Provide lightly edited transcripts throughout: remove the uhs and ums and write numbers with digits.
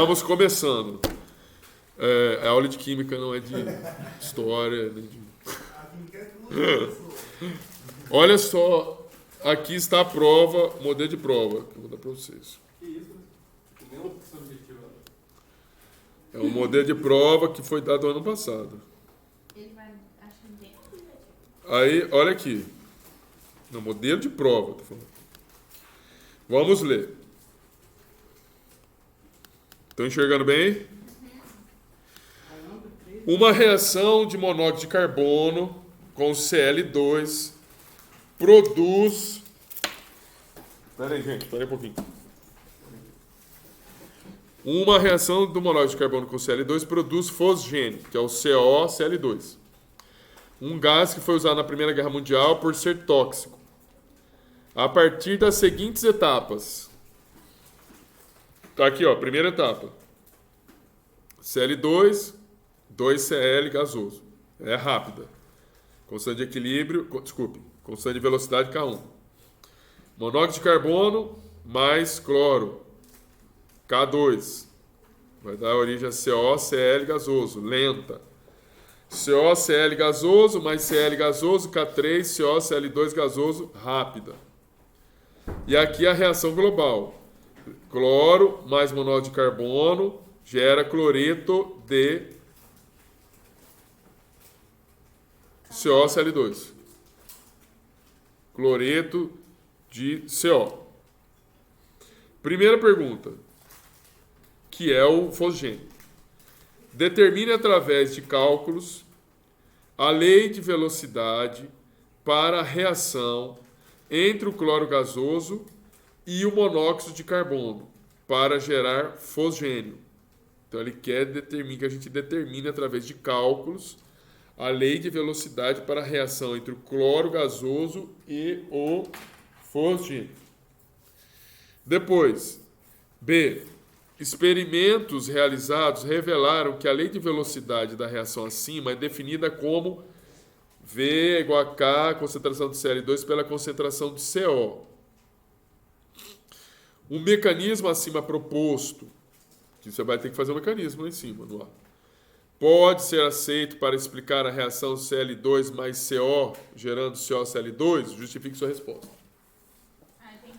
Estamos começando. A aula de química não é de história. Nem de... Olha só, aqui está a prova, modelo de prova, que eu vou dar para vocês. É um modelo de prova que foi dado ano passado. Aí, olha aqui. No modelo de prova, tô falando. Vamos ler. Estão enxergando bem? Uma reação de monóxido de carbono com Cl2 produz... Espera aí, gente, espera aí um pouquinho. Uma reação do monóxido de carbono com Cl2 produz fosgênio, que é o COCl2. Um gás que foi usado na Primeira Guerra Mundial por ser tóxico. A partir das seguintes etapas. Tá aqui, ó, primeira etapa. Cl2, 2Cl gasoso. É rápida. Constante de equilíbrio, constante de velocidade K1. Monóxido de carbono mais cloro, K2. Vai dar origem a COCl gasoso, lenta. COCl gasoso mais Cl gasoso, K3, COCl2 gasoso, rápida. E aqui a reação global. Cloro mais monóxido de carbono gera cloreto de COCl2. Cloreto de CO. Primeira pergunta, que é o fosgênio. Determine através de cálculos a lei de velocidade para a reação entre o cloro gasoso e o monóxido de carbono para gerar fosgênio. Então ele quer que a gente determine através de cálculos a lei de velocidade para a reação entre o cloro gasoso e o fosgênio. Depois, B. Experimentos realizados revelaram que a lei de velocidade da reação acima é definida como V igual a K, concentração de Cl2 pela concentração de CO. O mecanismo acima proposto, que você vai ter que fazer um mecanismo lá em cima, no ar, pode ser aceito para explicar a reação Cl2 mais CO, gerando COCl2? Justifique sua resposta. Tem que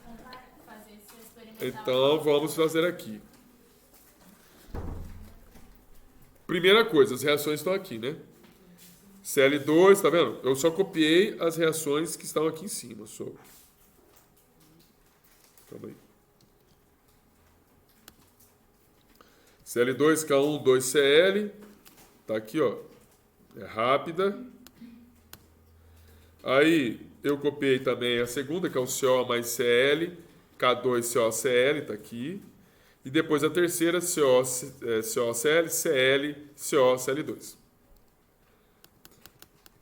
fazer esse experimental. Então, vamos fazer aqui. Primeira coisa, as reações estão aqui, né? Cl2, tá vendo? Eu só copiei as reações que estão aqui em cima. Calma aí. Cl2, K1, 2Cl. Tá aqui, ó. É rápida. Aí, eu copiei também a segunda, que é o CO mais Cl. K2, COCl, tá aqui. E depois a terceira, COCl, Cl, COCl2.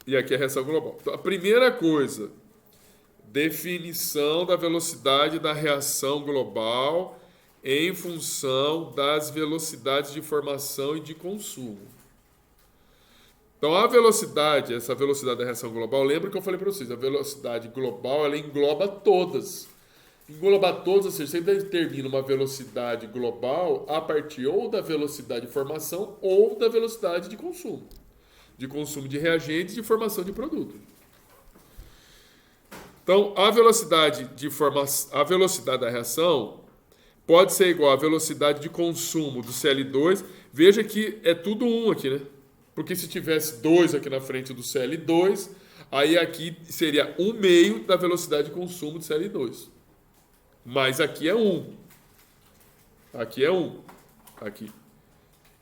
E aqui a reação global. Então, a primeira coisa, definição da velocidade da reação global em função das velocidades de formação e de consumo. Então, a velocidade, essa velocidade da reação global, lembra que eu falei para vocês, a velocidade global, ela engloba todas. Engloba todas, ou seja, você determina uma velocidade global a partir ou da velocidade de formação ou da velocidade de consumo de reagentes e de formação de produto. Então, a velocidade da reação pode ser igual à velocidade de consumo do Cl2. Veja que é tudo 1 aqui, né? Porque se tivesse 2 aqui na frente do Cl2, aí aqui seria 1/2 da velocidade de consumo do Cl2. Mas aqui é 1. Aqui é 1. Aqui.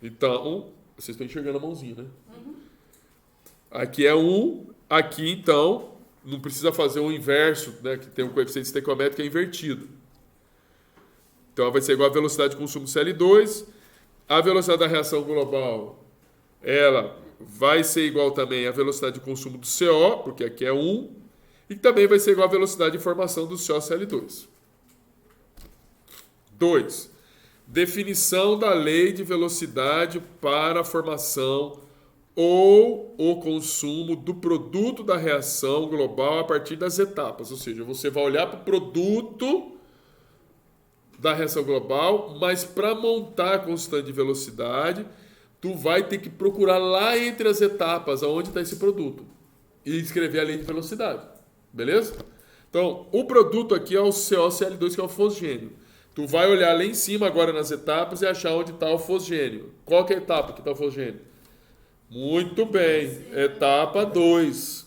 Então, vocês estão enxergando a mãozinha, né? Aqui é 1, aqui então, não precisa fazer o inverso, né, que tem um coeficiente estequiométrico que é invertido. Então vai ser igual à velocidade de consumo Cl2, a velocidade da reação global, ela vai ser igual também à velocidade de consumo do CO, porque aqui é 1, e também vai ser igual à velocidade de formação do COCl2. 2. Definição da lei de velocidade para a formação ou o consumo do produto da reação global a partir das etapas. Ou seja, você vai olhar para o produto da reação global, mas para montar a constante de velocidade, tu vai ter que procurar lá entre as etapas aonde está esse produto e escrever a lei de velocidade. Beleza? Então, o produto aqui é o COCl2, que é o fosgênio. Tu vai olhar lá em cima agora nas etapas e achar onde está o fosgênio. Qual que é a etapa que está o fosgênio? Muito bem. Etapa 2.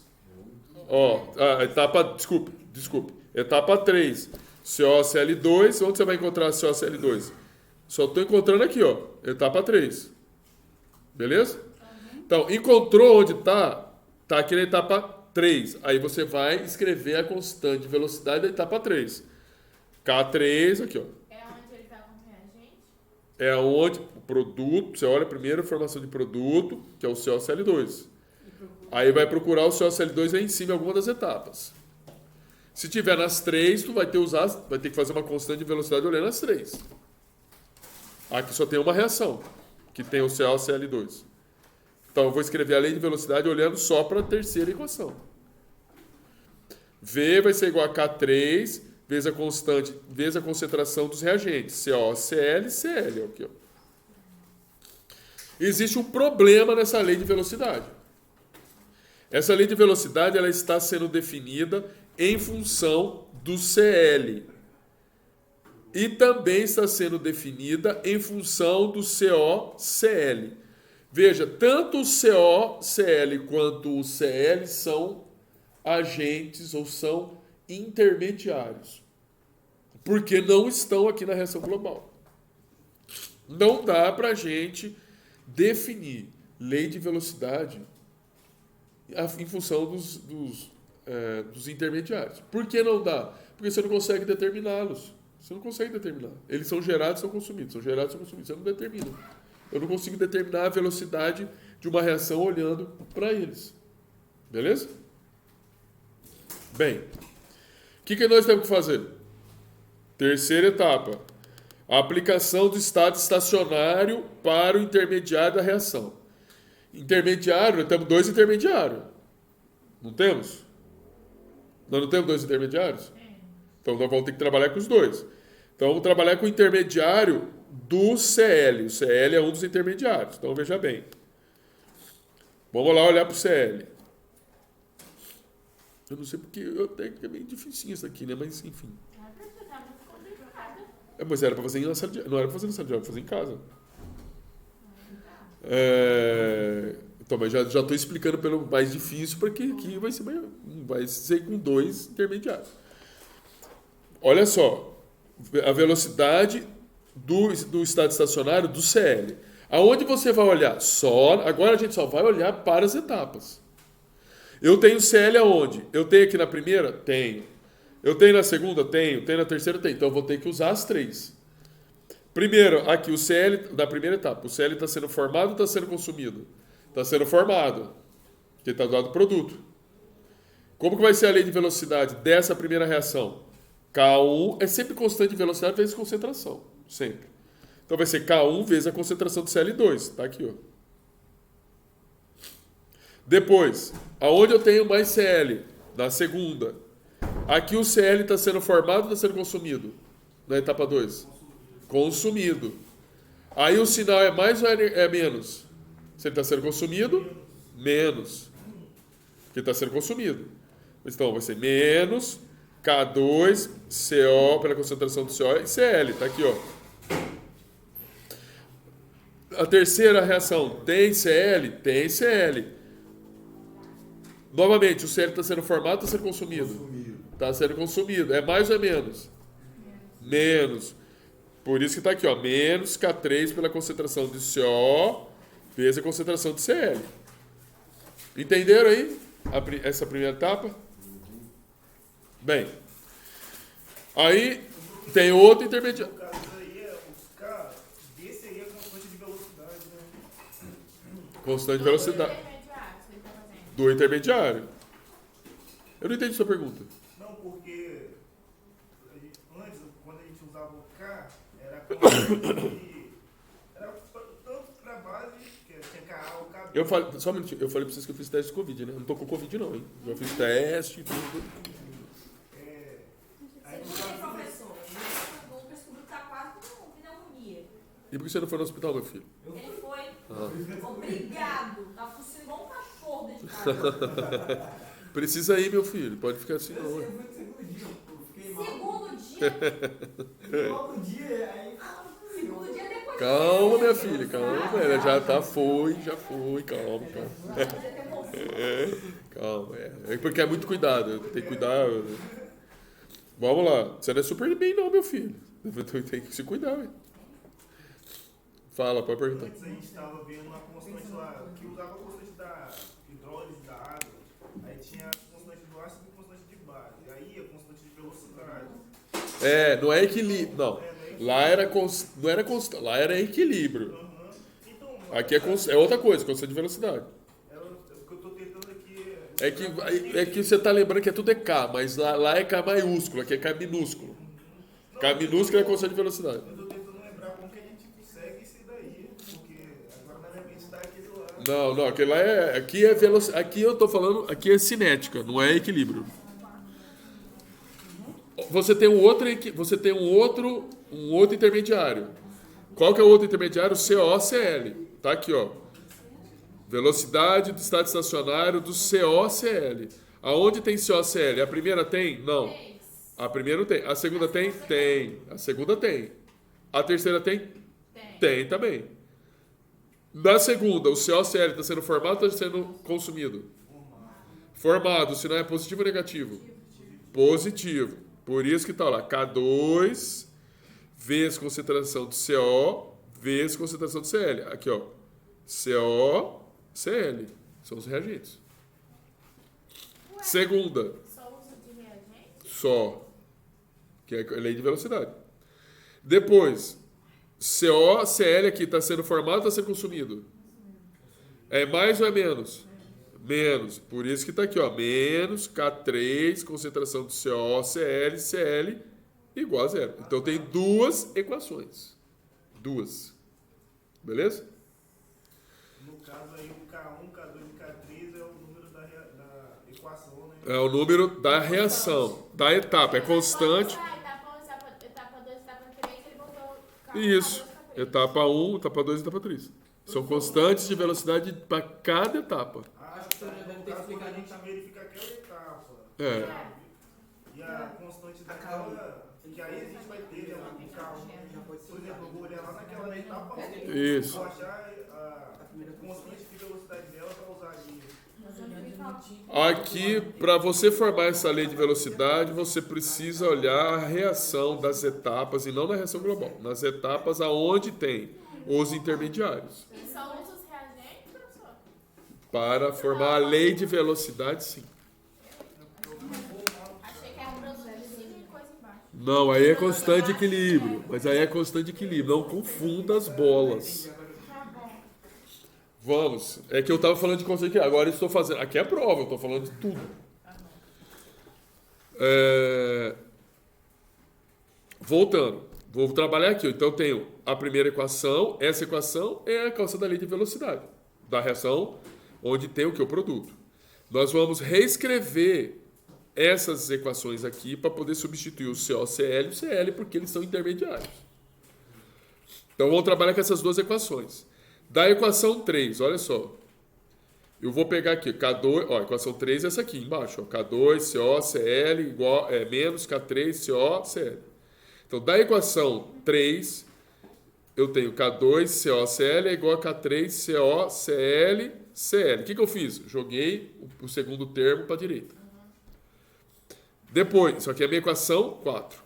Desculpe. Etapa 3. COCl2. Onde você vai encontrar COCl2? Só estou encontrando aqui, ó. Etapa 3. Beleza? Então, encontrou onde está? Está aqui na etapa 3. Aí você vai escrever a constante de velocidade da etapa 3. K3, aqui, ó. É onde ele está com o reagente? É onde o produto, você olha primeiro a formação de produto, que é o COCl2. Aí vai procurar o COCl2 aí em cima em alguma das etapas. Se tiver nas 3, tu vai ter que fazer uma constante de velocidade olhando as 3. Aqui só tem uma reação, que tem o COCl2. Então eu vou escrever a lei de velocidade olhando só para a terceira equação. V vai ser igual a K3 vezes a constante, vezes a concentração dos reagentes. COCl, Cl. Aqui, ó. Existe um problema nessa lei de velocidade. Essa lei de velocidade ela está sendo definida em função do Cl. E também está sendo definida em função do COCl. Veja, tanto o COCl quanto o Cl são agentes ou são intermediários. Porque não estão aqui na reação global. Não dá para a gente definir lei de velocidade em função dos intermediários. Por que não dá? Porque você não consegue determiná-los. Você não consegue determinar. Eles são gerados e são consumidos. São gerados e são consumidos. Você não determina. Eu não consigo determinar a velocidade de uma reação olhando para eles. Beleza? Bem, o que nós temos que fazer? Terceira etapa. A aplicação do estado estacionário para o intermediário da reação. Intermediário, nós temos 2 intermediários. Não temos? Nós não temos 2 intermediários? Então nós vamos ter que trabalhar com os 2. Então vamos trabalhar com o intermediário do Cl. O Cl é um dos intermediários. Então veja bem. Vamos lá olhar para o Cl. Eu não sei porque é meio difícil isso aqui, né? Mas enfim. Mas era para fazer na sala de aula. Não era para fazer na sala de aula, para fazer em casa. Então, mas já estou explicando pelo mais difícil, porque aqui vai ser com 2 intermediários. Olha só, a velocidade do estado estacionário do Cl. Aonde você vai olhar? Agora a gente só vai olhar para as etapas. Eu tenho Cl aonde? Eu tenho aqui na primeira? Tenho. Eu tenho na segunda? Tenho. Tenho na terceira? Tenho. Então eu vou ter que usar as 3. Primeiro, aqui o Cl, da primeira etapa, o Cl está sendo formado ou está sendo consumido? Está sendo formado, porque está dado produto. Como que vai ser a lei de velocidade dessa primeira reação? K1 é sempre constante de velocidade vezes concentração. Sempre. Então vai ser K1 vezes a concentração do Cl2. Está aqui, ó. Depois, aonde eu tenho mais Cl? Na segunda. Aqui o Cl está sendo formado ou está sendo consumido? Na etapa 2. Consumido. Aí o sinal é mais ou é menos? Se ele está sendo consumido, menos. Porque está sendo consumido. Então vai ser menos K2, CO, pela concentração do CO, e Cl. Está aqui, ó. A terceira reação, tem Cl? Tem Cl. Novamente, o Cl está sendo formado ou está sendo consumido? Está sendo consumido. É mais ou é menos? Menos. Por isso que está aqui, ó, menos K3 pela concentração de CO vezes a concentração de Cl. Entenderam aí essa primeira etapa? Bem, aí tem outro intermediário. No caso aí, os K, desse aí é constante de velocidade, né? Constante de velocidade. Do intermediário. Eu não entendi sua pergunta. Não, porque antes, quando a gente usava o K, era tanto para base, que tinha Ka, o K. Só um minutinho, eu falei pra vocês que eu fiz teste de Covid, né? Eu não tô com Covid não, hein? Já fiz teste, tudo. Aí no caso, professor, o Lucas descobriu que tá E por que você não foi no hospital, meu filho? Ele foi. Ah. Obrigado. Tava tossindo igual um cachorro dentro de casa. Precisa ir, meu filho. Pode ficar assim, não. Eu fui no segundo dia, eu fiquei mal. Segundo dia. Logo dia, aí. Segundo dia depois. Calma, minha filha, calma. Ela já foi. Calma. Calma, é porque é muito cuidado. Tem que cuidar. Vamos lá. Você não é super bem, não, meu filho. Tem que se cuidar, velho. Fala, pode perguntar. Antes a gente estava vendo uma constante lá, que usava a constante da hidrólise da água. Aí tinha a constante do ácido e a constante de base. E aí a constante de velocidade. Não é equilíbrio. Não. Lá não era constante. Lá era equilíbrio. Então, Aqui é outra coisa, constante de velocidade. o que eu estou tentando aqui É que você tá lembrando que tudo é K, mas lá é K maiúsculo, aqui é K minúsculo. K minúsculo é constante de velocidade. eu estou tentando lembrar como que a gente consegue isso daí. Porque agora na minha mente está aquele lá. Não, aquele lá é. Aqui é velocidade. Aqui eu tô falando, aqui é cinética, não é equilíbrio. Você tem um outro intermediário. Qual que é o outro intermediário? COCl. Tá aqui, ó. Velocidade do estado estacionário do COCl. Aonde tem COCl? A primeira tem? Não. A primeira tem. A segunda tem? Tem. A segunda tem. A terceira tem? Tem também. Na segunda, o COCl está sendo formado ou está sendo consumido? Formado, se não é positivo ou negativo? Positivo. Por isso que está lá, K2 vezes concentração do CO vezes concentração do CL. Aqui, ó, CO, CL. São os reagentes. Ué, Segunda, só uso de reagente? só, que é a lei de velocidade. Depois, CO, CL aqui está sendo formado ou está sendo consumido? É mais ou é menos? Menos. Por isso que está aqui, ó. Menos K3, concentração do CO, CL igual a zero. Então tem duas equações. Duas. Beleza? No caso aí, o K1, K2 e K3 é o número da equação, né? É o número da reação, da etapa. É constante. Etapa 2, etapa 3, ele botou Isso. Etapa 1, etapa 2 e etapa 3. São constantes de velocidade para cada etapa. Acho que o senhor já deve ter Quando a explicado gente então. verifica aquela etapa É. e a constante daquela, que aí a gente vai ter, né, um K1. Por exemplo, eu vou olhar lá naquela etapa 1. Isso. Vou achar a constante de velocidade dela para usar ali. Aqui, para você formar essa lei de velocidade, você precisa olhar a reação das etapas e não na reação global. Nas etapas aonde tem os intermediários. E só usa os reagentes, professor? Para formar a lei de velocidade, sim. Achei que era produzido e coisa embaixo. Não, aí é constante de equilíbrio. Mas aí é constante de equilíbrio. Não confunda as bolas. Vamos. É que eu estava falando de constante de equilíbrio. Agora eu estou fazendo. Aqui é a prova, eu estou falando de tudo. Voltando. Vou trabalhar aqui. Então eu tenho a primeira equação. Essa equação é a equação da lei de velocidade. Da reação onde tem o que? O produto. Nós vamos reescrever essas equações aqui para poder substituir o COCl e o CL, porque eles são intermediários. Então vamos trabalhar com essas duas equações. Da equação 3, olha só. Eu vou pegar aqui, K2, ó, a equação 3 é essa aqui embaixo, ó, K2, CO, CL igual, menos K3, CO, CL. Então, da equação 3, eu tenho K2, CO, CL é igual a K3, CO, CL, CL. O que eu fiz? Joguei o segundo termo para a direita. Depois, isso aqui é a minha equação 4.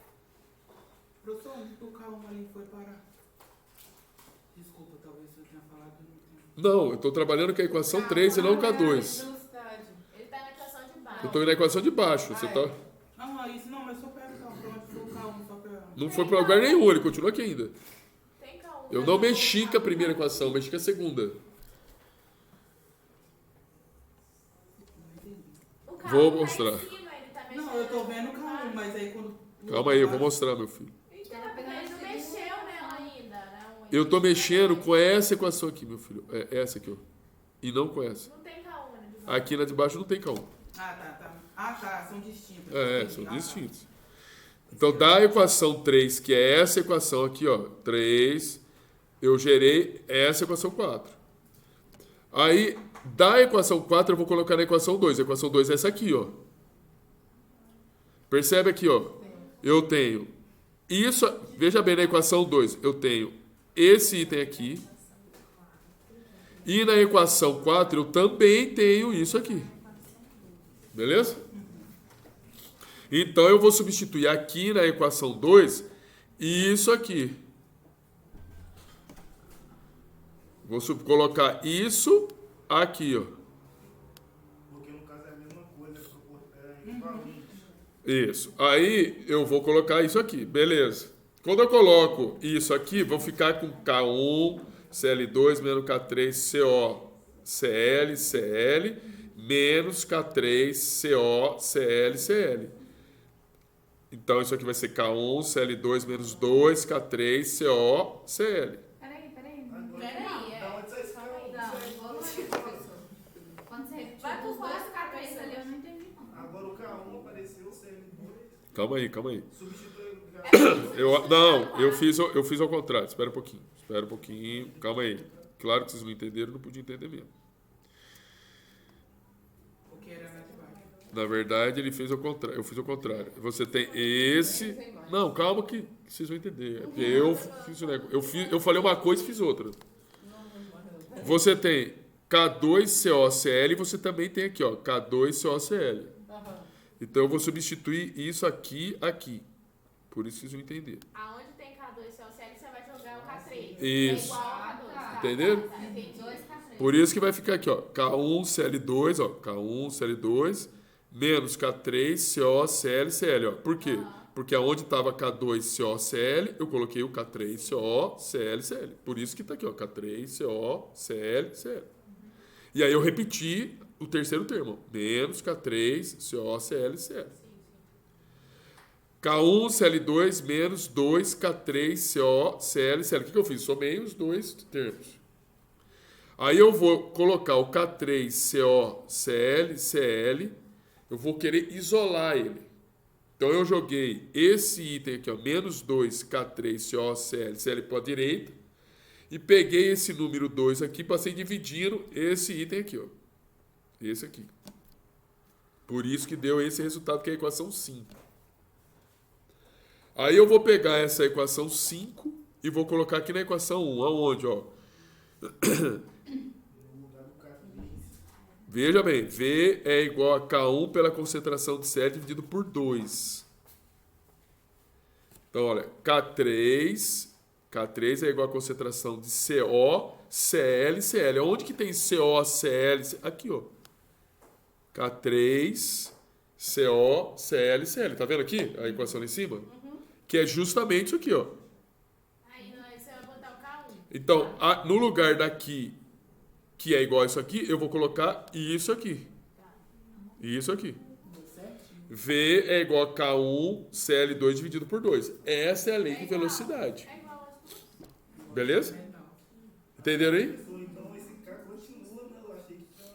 Professor, onde que o K1 ali foi parar? Desculpa, talvez eu tenha falado que eu não tenho. Não, eu estou trabalhando com a equação 3 e não com a 2. Velocidade. Ele tá na equação de baixo. Eu estou na equação de baixo. Você tá... Não, isso não, mas só pega então, pra onde foi o K1, só pra... Não foi para lugar nenhum, ele continua aqui ainda. Tem K1. Eu não mexi com a primeira equação, mexi com a segunda. O K1 Vou tá em mostrar. cima, ele tá mexendo. Não, eu tô vendo o K1, mas aí quando... Calma aí, eu vou mostrar, meu filho. Então, porque ele não mexeu nela ainda, né? Eu estou mexendo com essa equação aqui, meu filho. É essa aqui, ó. E não com essa. Não tem K1, né? Aqui na de baixo não tem K1. Ah, tá, são distintos. São distintos. Então, da equação 3, que é essa equação aqui, ó. 3 Eu gerei essa equação 4. Aí, da equação 4, eu vou colocar na equação 2. A equação 2 é essa aqui, ó. Percebe aqui, ó. Eu tenho isso, veja bem na equação 2, eu tenho esse item aqui. E na equação 4 eu também tenho isso aqui. Beleza? Então eu vou substituir aqui na equação 2 isso aqui. Vou colocar isso aqui, ó. Porque no caso é a mesma coisa, é equivalente. Isso. Aí eu vou colocar isso aqui. Beleza. Quando eu coloco isso aqui, vou ficar com K1, Cl2 menos K3, CO, Cl, Cl, menos K3, CO, Cl, Cl. Então isso aqui vai ser K1, Cl2 menos 2, K3, CO, Cl. Peraí. Peraí, Da onde sai esse Calma aí. cara? Não, vamos lá, professor. Quando você repetiu Vai os por dois fora, cabeças ali, eu não entendi, não. Agora o K1 apareceu, o CL2. Calma aí. Substitui o K1. Eu fiz ao contrário. Espera um pouquinho. Calma aí. Claro que vocês não entenderam, não podia entender mesmo. Porque era na de baixo. Na verdade, ele fez ao contrário. Eu fiz ao contrário. Você tem esse. Não, calma que vocês vão entender. É porque eu fiz o negócio. Eu falei uma coisa e fiz outra. Você tem K2COCl e você também tem aqui, ó, K2COCl. Então eu vou substituir isso aqui. Por isso vocês vão entender. Aonde tem K2COCl, você vai jogar o K3. Isso. É igual ao K2. Tá? Entenderam? Tá, entendi. Dois K3. Por isso que vai ficar aqui, ó, K1Cl2, ó, K1Cl2 menos K3COCl, ó. Por quê? Porque aonde estava K2COCl, eu coloquei o K3COCl. Por isso que tá aqui, ó, K3COCl. E aí eu repeti o terceiro termo, menos K3COCl. K1Cl2 menos 2K3COCl. O que eu fiz? Somei os dois termos. Aí eu vou colocar o K3COCl, eu vou querer isolar ele. Então eu joguei esse item aqui, ó, menos 2K3COCl para a direita, e peguei esse número 2 aqui, passei dividindo esse item aqui, ó. Esse aqui. Por isso que deu esse resultado, que é a equação 5. Aí eu vou pegar essa equação 5 e vou colocar aqui na equação 1. Aonde, ó? Veja bem, V é igual a K1 pela concentração de Cl dividido por 2. Então, olha, K3 é igual a concentração de CO, Cl. Onde que tem CO, Cl? Aqui, ó. K3, CO, Cl. Tá vendo aqui a equação lá em cima? Que é justamente isso aqui, ó. Aí você vai botar o K1. Então, no lugar daqui, que é igual a isso aqui, eu vou colocar isso aqui. Isso aqui. V é igual a K1, Cl2 dividido por 2. Essa é a lei de velocidade. É igual a... Beleza? Entenderam aí? Então esse K continua, né? Eu achei que tinha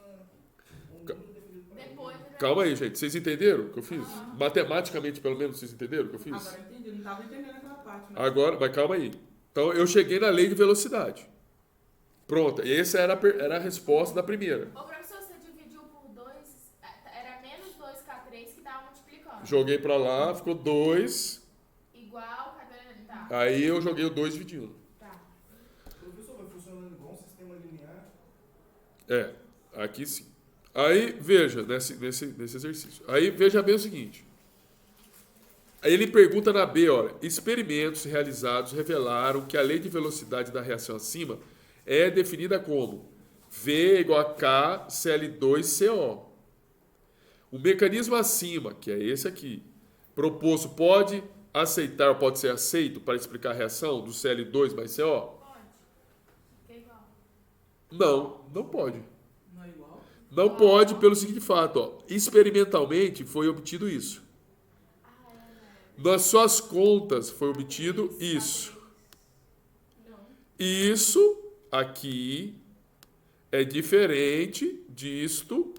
um número definido pra ele. Depois... Calma aí, gente. Vocês entenderam o que eu fiz? Matematicamente, pelo menos, vocês entenderam o que eu fiz? Agora eu entendi, não tava entendendo aquela parte. Mas... Agora, mas calma aí. Então, eu cheguei na lei de velocidade. Pronto. Essa era a resposta da primeira. Ô, professor, você dividiu por 2, era menos 2K3 que tava multiplicando. Joguei pra lá, ficou 2. Igual, cadê? Tá. Aí eu joguei o 2 dividindo. Tá. Professor, vai funcionando igual um sistema linear? É, aqui sim. Aí, veja, nesse exercício. Aí, veja bem o seguinte. Aí ele pergunta na B, olha, experimentos realizados revelaram que a lei de velocidade da reação acima é definida como V igual a K Cl2CO. O mecanismo acima, que é esse aqui, proposto pode aceitar, pode ser aceito para explicar a reação do Cl2 mais CO? Pode. Fica igual. Não pode. Não é igual? Não pode pelo seguinte fato, ó, experimentalmente foi obtido isso. Nas suas contas foi obtido isso. Isso aqui é diferente disto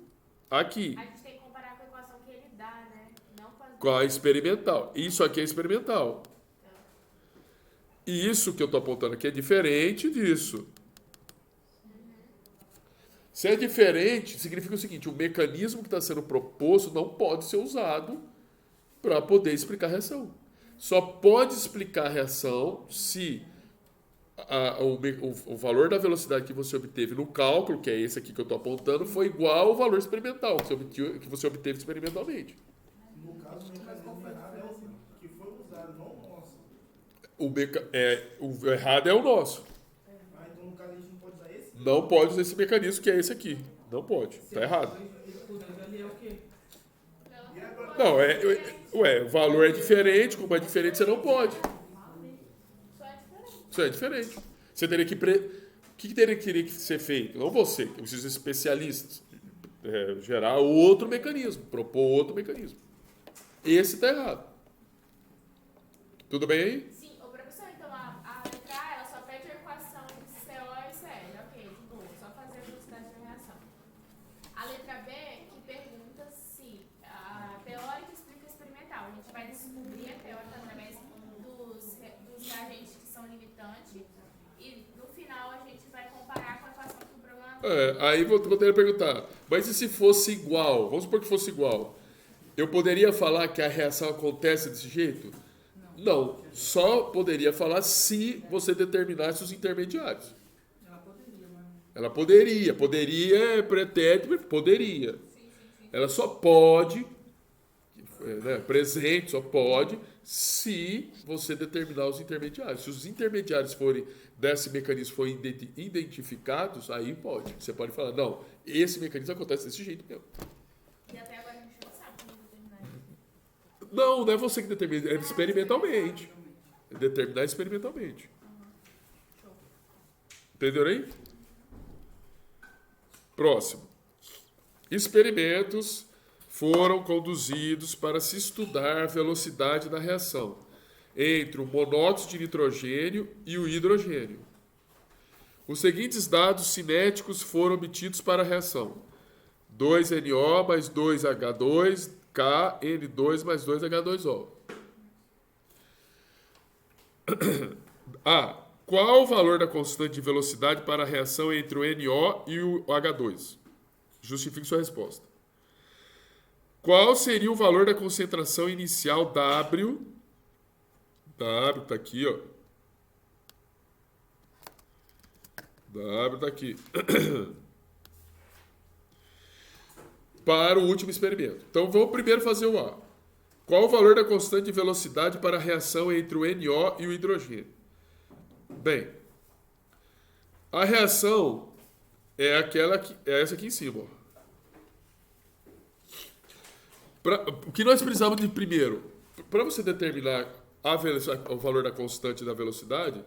aqui. A gente tem que comparar com a equação que ele dá, né? Não com as Com a experimental. Isso aqui é experimental. E isso que eu estou apontando aqui é diferente disso. Se é diferente, significa o seguinte: o mecanismo que está sendo proposto não pode ser usado para poder explicar a reação. Só pode explicar a reação se o valor da velocidade que você obteve no cálculo, que é esse aqui que eu estou apontando, foi igual ao valor experimental que você obteve experimentalmente. No caso, o mecanismo errado é o que foi usado, não o nosso. O errado é o nosso. Então no caso a gente não pode usar esse? Não pode usar esse mecanismo que é esse aqui. Não pode. Está errado. O 2 ali é o quê? Não, o valor é diferente, como é diferente, você não pode. Isso é diferente. Você teria que... O que teria que ser feito? Não você, eu preciso de especialistas. Gerar outro mecanismo, propor outro mecanismo. Esse está errado. Tudo bem aí? Sim, ô professor, então a letra A, ela só pede a equação de CO e CL, ok, de boa, só fazer a velocidade da reação. A letra B, que pergunta se a teórica explica a experimental. A gente vai descobrir a teórica através dos reagentes que são limitantes e no final a gente vai comparar com a equação que o problema Aí vou ter que perguntar, mas e se fosse igual? Vamos supor que fosse igual. Eu poderia falar que a reação acontece desse jeito? Não. Só poderia falar se você determinasse os intermediários. Ela poderia, mas... Ela poderia. Poderia é pretérito, poderia. Ela só pode, presente, só pode, se você determinar os intermediários. Se os intermediários forem desse mecanismo forem identificados, aí pode. Você pode falar, não, esse mecanismo acontece desse jeito mesmo. e até agora a gente não sabe como determinar isso. Não é você que determina, é experimentalmente. É determinar experimentalmente. Entenderam aí? Próximo. Experimentos foram conduzidos para se estudar a velocidade da reação entre o monóxido de nitrogênio e o hidrogênio. Os seguintes dados cinéticos foram obtidos para a reação: 2NO mais 2H2, K, N2 mais 2H2O. A. Qual o valor da constante de velocidade para a reação entre o NO e o H2? Justifique sua resposta. Qual seria o valor da concentração inicial W? W está aqui, ó. W está aqui. Para o último experimento. Então, vamos primeiro fazer o A. Qual o valor da constante de velocidade para a reação entre o NO e o hidrogênio? Bem, a reação é essa aqui em cima. Ó. O que nós precisamos de primeiro? Para você determinar o valor da constante da velocidade,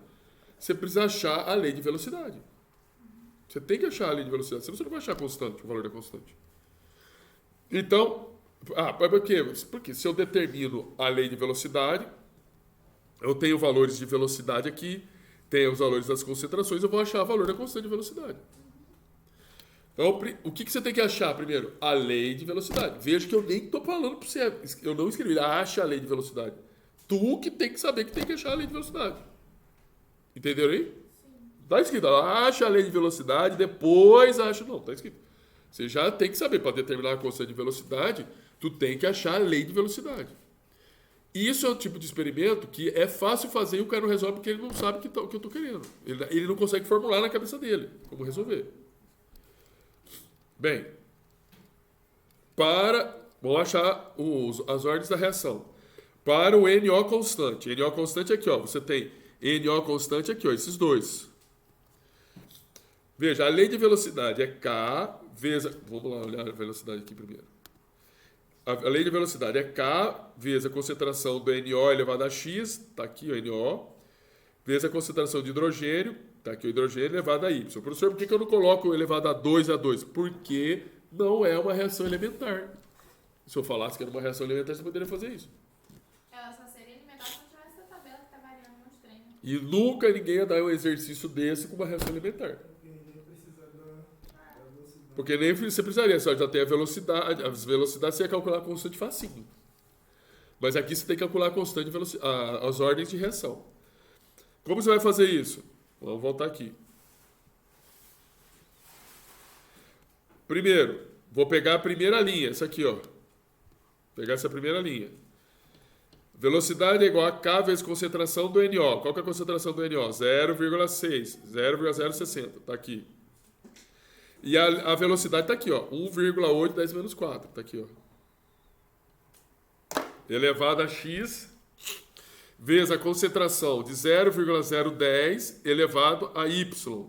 você precisa achar a lei de velocidade. Você tem que achar a lei de velocidade, senão você não vai achar o valor da constante. Então, por quê? Porque se eu determino a lei de velocidade, eu tenho valores de velocidade aqui, tenho os valores das concentrações, eu vou achar o valor da constante de velocidade. Então, o que você tem que achar primeiro? A lei de velocidade. Veja que eu nem estou falando para você, eu não escrevi, acha a lei de velocidade. Tu que tem que saber que tem que achar a lei de velocidade. Entenderam aí? Está escrito, acha a lei de velocidade, depois acha... Não, está escrito. Você já tem que saber, para determinar a constante de velocidade, tu tem que achar a lei de velocidade. Isso é o tipo de experimento que é fácil fazer e o cara não resolve porque ele não sabe o que eu estou querendo. Ele não consegue formular na cabeça dele como resolver. Bem, vamos achar as ordens da reação. Para o NO constante. NO constante aqui, ó. Você tem NO constante aqui, ó. Esses dois. Veja, a lei de velocidade é K vezes... Vamos lá olhar a velocidade aqui primeiro. A lei de velocidade é K vezes a concentração do NO elevado a X. Está aqui o NO. Vezes a concentração de hidrogênio. Está aqui o hidrogênio elevado a Y. Professor, por que eu não coloco elevado a 2 a 2? Porque não é uma reação elementar. Se eu falasse que era uma reação elementar, você poderia fazer isso. Ela só seria elementar se não tivesse essa tabela que está variando nos treinos. E nunca ninguém ia dar um exercício desse com uma reação elementar. Porque nem você precisaria, só já tem a velocidade. As velocidades você ia calcular a constante facinho. Mas aqui você tem que calcular a constante as ordens de reação. Como você vai fazer isso? Vamos voltar aqui. Primeiro, vou pegar a primeira linha, essa aqui, ó. Pegar essa primeira linha. Velocidade é igual a K vezes concentração do NO. Qual que é a concentração do NO? 0,6, 0,060, tá aqui. E a velocidade tá aqui, ó, 1,8 10 menos 4, tá aqui, ó. Elevado a x vezes a concentração de 0,010 elevado a y.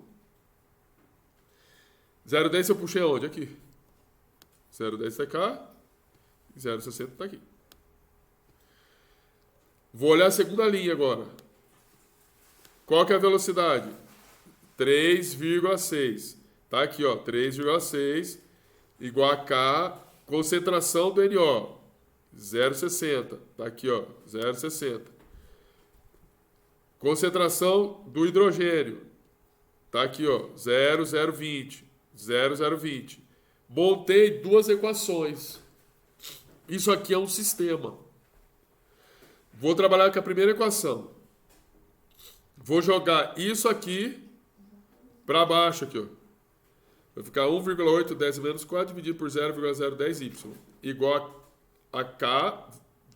0,10 eu puxei aonde? Aqui. 0,10 está cá. 0,60 está aqui. Vou olhar a segunda linha agora. Qual que é a velocidade? 3,6. Está aqui, ó. 3,6 igual a K, concentração do NO. 0,60. Está aqui, ó. 0,60. Concentração do hidrogênio. Está aqui, ó. 0,020. 0,020. Montei duas equações. Isso aqui é um sistema. Vou trabalhar com a primeira equação. Vou jogar isso aqui para baixo aqui, ó. Vai ficar 1,8 10 menos 4 dividido por 0,010y igual a K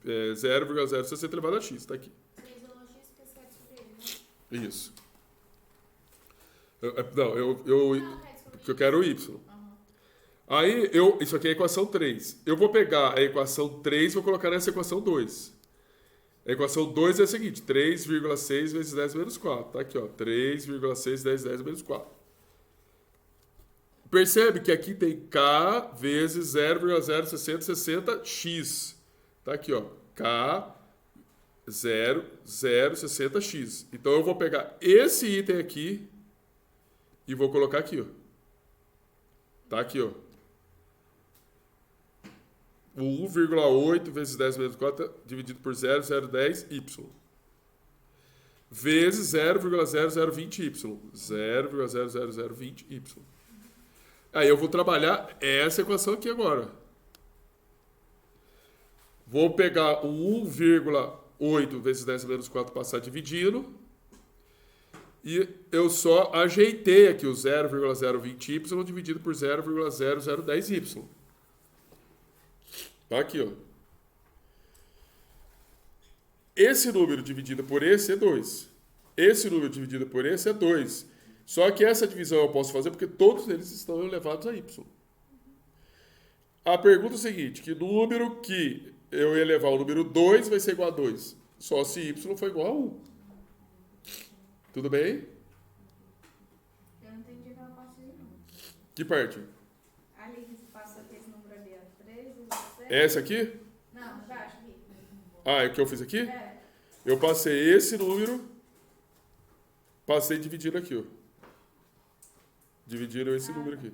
0,060 elevado a x. Está aqui. Isso. Porque eu quero o y. Aí, isso aqui é a equação 3. Eu vou pegar a equação 3 e vou colocar nessa equação 2. A equação 2 é a seguinte, 3,6 vezes 10 menos 4. Tá aqui, ó, 3,6 vezes 10 menos 4. Percebe que aqui tem K vezes 0,060x. Tá aqui, ó, K 0,060x. Então, eu vou pegar esse item aqui e vou colocar aqui, ó. Tá aqui, ó. 1,8 vezes 10 menos 4 dividido por 0,010y. Vezes 0,0020y. 0,00020y. Aí eu vou trabalhar essa equação aqui agora. Vou pegar o 1,8 vezes 10 menos 4 passar dividindo. E eu só ajeitei aqui o 0,020y dividido por 0,0010y. Tá aqui, ó. Esse número dividido por esse é 2. Esse número dividido por esse é 2. Só que essa divisão eu posso fazer porque todos eles estão elevados a y. A pergunta é a seguinte, que número que eu elevar o número 2 vai ser igual a 2? Só se y for igual a 1. Tudo bem? Eu não entendi aquela parte aí, não. Que parte? Ali que você passou aqui, esse número ali, ó. 3, 6. Essa aqui? Não, embaixo aqui. Ah, é o que eu fiz aqui? É. Eu passei esse número, passei dividindo aqui, ó. Dividiram esse número aqui.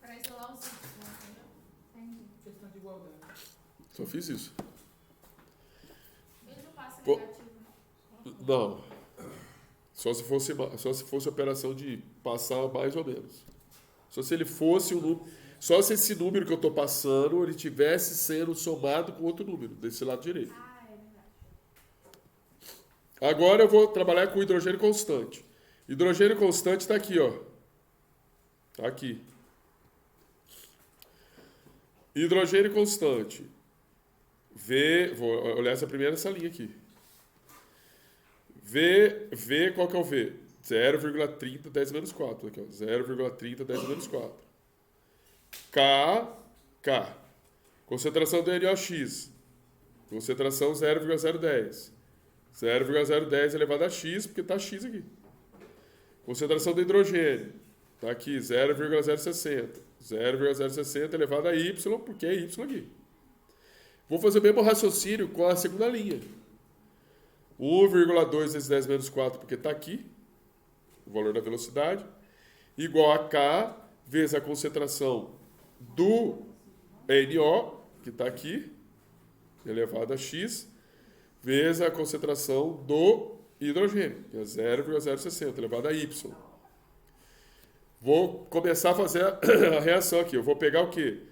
Para isolar os itens, entendeu? Entendi. Questão de igualdade. Só fiz isso. Ele não passa Pô. negativo, né? Não. Só se fosse operação de passar mais ou menos. Só se ele fosse um número. Só se esse número que eu estou passando ele tivesse sendo somado com outro número, desse lado direito. Ah, é verdade. Agora eu vou trabalhar com hidrogênio constante. Hidrogênio constante está aqui, ó. Está aqui. Hidrogênio constante. Vou olhar essa linha aqui. V, qual que é o V? 0,30 10 menos 4. Aqui, ó. 0,30 10 menos 4. K. Concentração do NOx. Concentração 0,010. 0,010 elevado a x, porque está x aqui. Concentração do hidrogênio. Está aqui 0,060. 0,060 elevado a y, porque é y aqui. Vou fazer o mesmo raciocínio com a segunda linha. 1,2 vezes 10 menos 4, porque está aqui, o valor da velocidade, igual a K vezes a concentração do NO, que está aqui, elevado a x, vezes a concentração do hidrogênio, que é 0,060, elevado a y. Vou começar a fazer a reação aqui. Eu vou pegar o quê?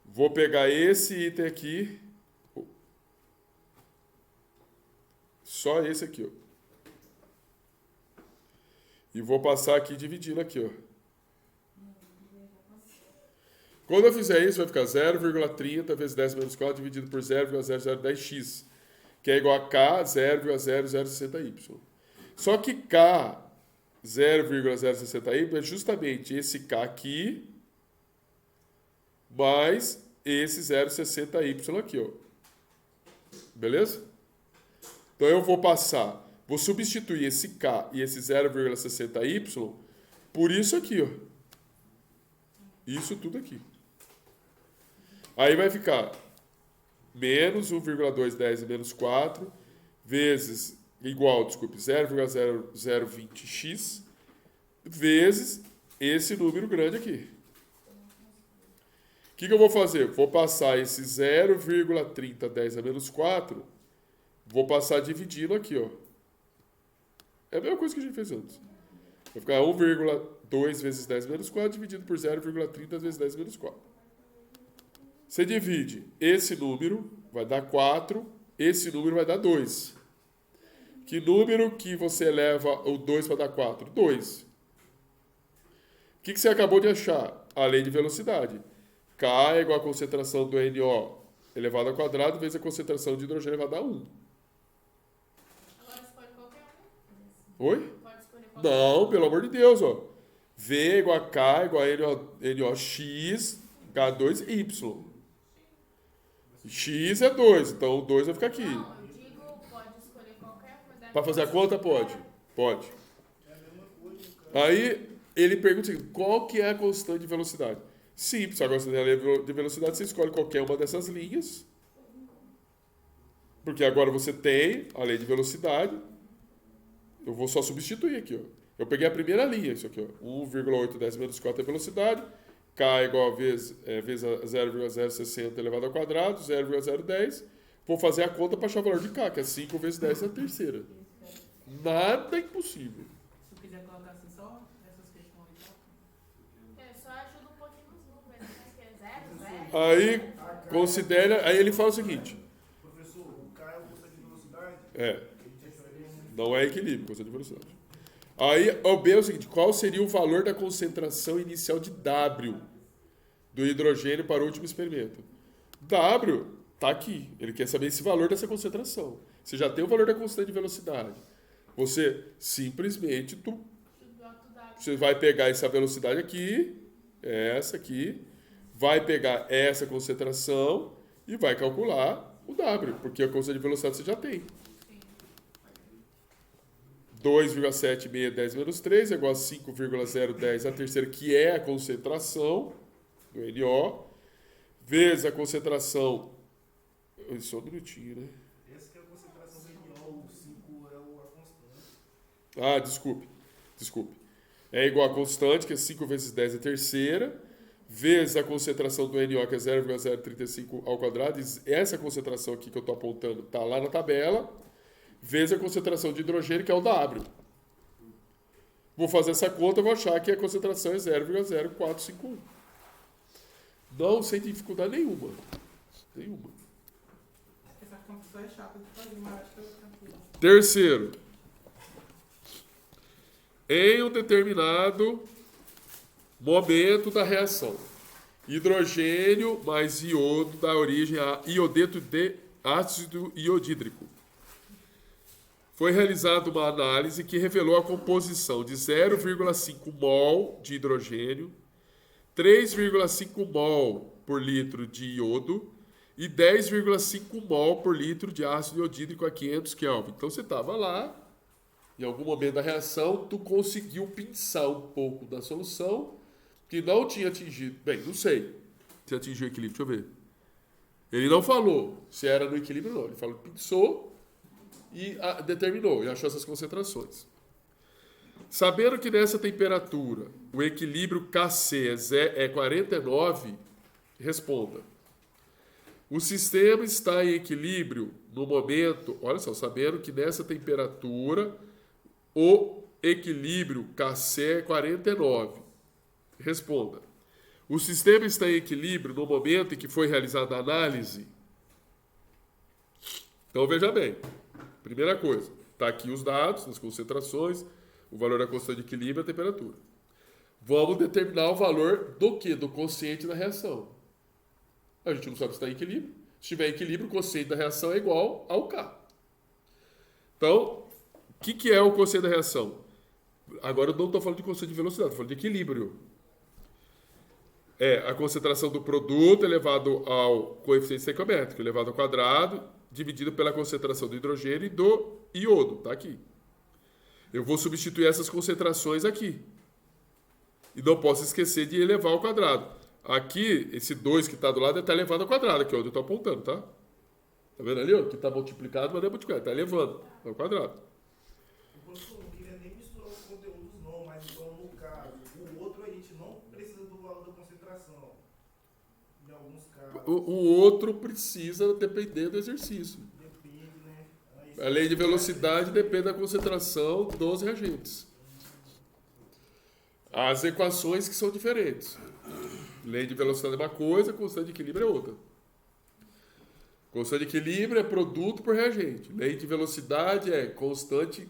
Vou pegar esse item aqui, só esse aqui, ó. E vou passar aqui dividindo aqui, ó. Quando eu fizer isso, vai ficar 0,30 vezes 10 menos 4 dividido por 0,0010x, que é igual a K 0,0060y. Só que K 0,060y é justamente esse K aqui mais esse 0,60y aqui, ó. Beleza? Então eu vou substituir esse K e esse 0,60y por isso aqui, ó. Isso tudo aqui. Aí vai ficar menos 1,210 menos 4 vezes, igual, desculpe, 0,0020x vezes esse número grande aqui. O que eu vou fazer? Vou passar esse 0,3010 a menos 4, vou passar dividindo aqui, ó. É a mesma coisa que a gente fez antes. Vai ficar 1,2 vezes 10 menos 4 dividido por 0,30 vezes 10 menos 4. Você divide esse número, vai dar 4, esse número vai dar 2. Que número que você eleva o 2 para dar 4? 2. O que você acabou de achar? A lei de velocidade. K é igual a concentração do NO elevado ao quadrado vezes a concentração de hidrogênio elevado a 1. Agora escolhe qualquer um. Oi? Pode escolher qualquer um. Não, pelo amor de Deus, ó. V é igual a K igual a NOx K2Y. X é 2, então o 2 vai ficar aqui. Não, eu digo, pode escolher qualquer um. Para fazer a conta, pode. Pode. Aí ele pergunta o seguinte, qual que é a constante de velocidade? Simples, agora você tem a lei de velocidade, você escolhe qualquer uma dessas linhas. Porque agora você tem a lei de velocidade. Eu vou só substituir aqui, ó. Eu peguei a primeira linha, isso aqui, ó. 1,810 menos 4 é a velocidade. K é igual a vezes a 0,060 elevado ao quadrado, 0,010. Vou fazer a conta para achar o valor de K, que é 5 vezes 10 na terceira. Nada impossível. Se eu quiser colocar assim só essas questões aí, Eu só ajudo um pouquinho nos números, né? Que é 0, 0. Aí, considera... Aí ele fala o seguinte. Professor, o K é o constante de velocidade? É. Não é equilíbrio, constante de velocidade. Aí, o B é o seguinte, qual seria o valor da concentração inicial de W do hidrogênio para o último experimento? W está aqui. Ele quer saber esse valor dessa concentração. Você já tem o valor da constante de velocidade. Você simplesmente, você vai pegar essa velocidade aqui, essa aqui, vai pegar essa concentração e vai calcular o W, porque a constante de velocidade você já tem. 2,7610 menos 3 é igual a 5,010 a terceira, que é a concentração do NO, vezes a concentração... Só um minutinho, né? Essa que é a concentração do NO, o 5 é a constante. Ah, desculpe. É igual a constante, que é 5 vezes 10 a terceira, vezes a concentração do NO, que é 0,035 ao quadrado, e essa concentração aqui que eu estou apontando está lá na tabela, vezes a concentração de hidrogênio, que é o W. Vou fazer essa conta, vou achar que a concentração é 0,0451. Não sem dificuldade nenhuma. essa conta só é chata de fazer, mas acho que é tranquilo. Terceiro. Em um determinado momento da reação, hidrogênio mais iodo dá origem a iodeto de ácido iodídrico. Foi realizada uma análise que revelou a composição de 0,5 mol de hidrogênio, 3,5 mol por litro de iodo e 10,5 mol por litro de ácido iodídrico a 500 Kelvin. Então você estava lá, em algum momento da reação, tu conseguiu pinçar um pouco da solução que não tinha atingido. Bem, não sei se atingiu o equilíbrio, deixa eu ver. Ele não falou se era no equilíbrio ou não. Ele falou que pinçou e determinou, e achou essas concentrações. Sabendo que nessa temperatura o equilíbrio Kc é 49, responda. O sistema está em equilíbrio no momento, olha só, sabendo que nessa temperatura o equilíbrio Kc é 49. Responda. O sistema está em equilíbrio no momento em que foi realizada a análise? Então veja bem. Primeira coisa, está aqui os dados das concentrações. O valor da constante de equilíbrio é a temperatura. Vamos determinar o valor do quê? Do quociente da reação. A gente não sabe se está em equilíbrio. Se estiver em equilíbrio, o quociente da reação é igual ao K. Então, o que é o quociente da reação? Agora eu não estou falando de quociente de velocidade, estou falando de equilíbrio. É a concentração do produto elevado ao coeficiente estequiométrico, elevado ao quadrado, dividido pela concentração do hidrogênio e do iodo. Está aqui. Eu vou substituir essas concentrações aqui. E não posso esquecer de elevar ao quadrado. Aqui, esse 2 que está do lado está elevado ao quadrado, que é onde eu estou apontando, tá? Tá vendo ali? Ó, que está multiplicado, mas não é multiplicado. Está elevando ao quadrado. Professor, não queria nem misturar os conteúdos não, mas então no caso, o outro a gente não precisa do valor da concentração. Em alguns casos. O outro precisa depender do exercício. Depende, né? A lei de velocidade depende da concentração dos reagentes. As equações que são diferentes. Lei de velocidade é uma coisa, constante de equilíbrio é outra. Constante de equilíbrio é produto por reagente. Lei de velocidade é constante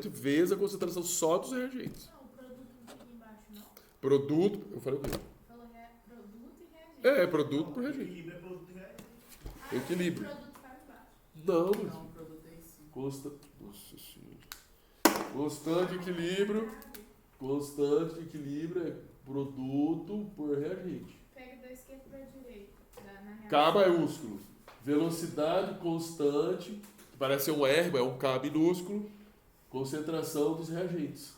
vezes a concentração só dos reagentes. Não, o produto não fica embaixo, não. Produto, eu falei o quê? Falou produto e reagente. É produto por reagente. Equilíbrio é produto e reagente. Equilíbrio. O produto fica embaixo. Não, Não, o produto é em cima. Constante de equilíbrio. Constante de equilíbrio é produto por reagente. Pega da esquerda para a direita. Na reação. K maiúsculo. Velocidade constante, que parece ser um R, mas é um K minúsculo. Concentração dos reagentes.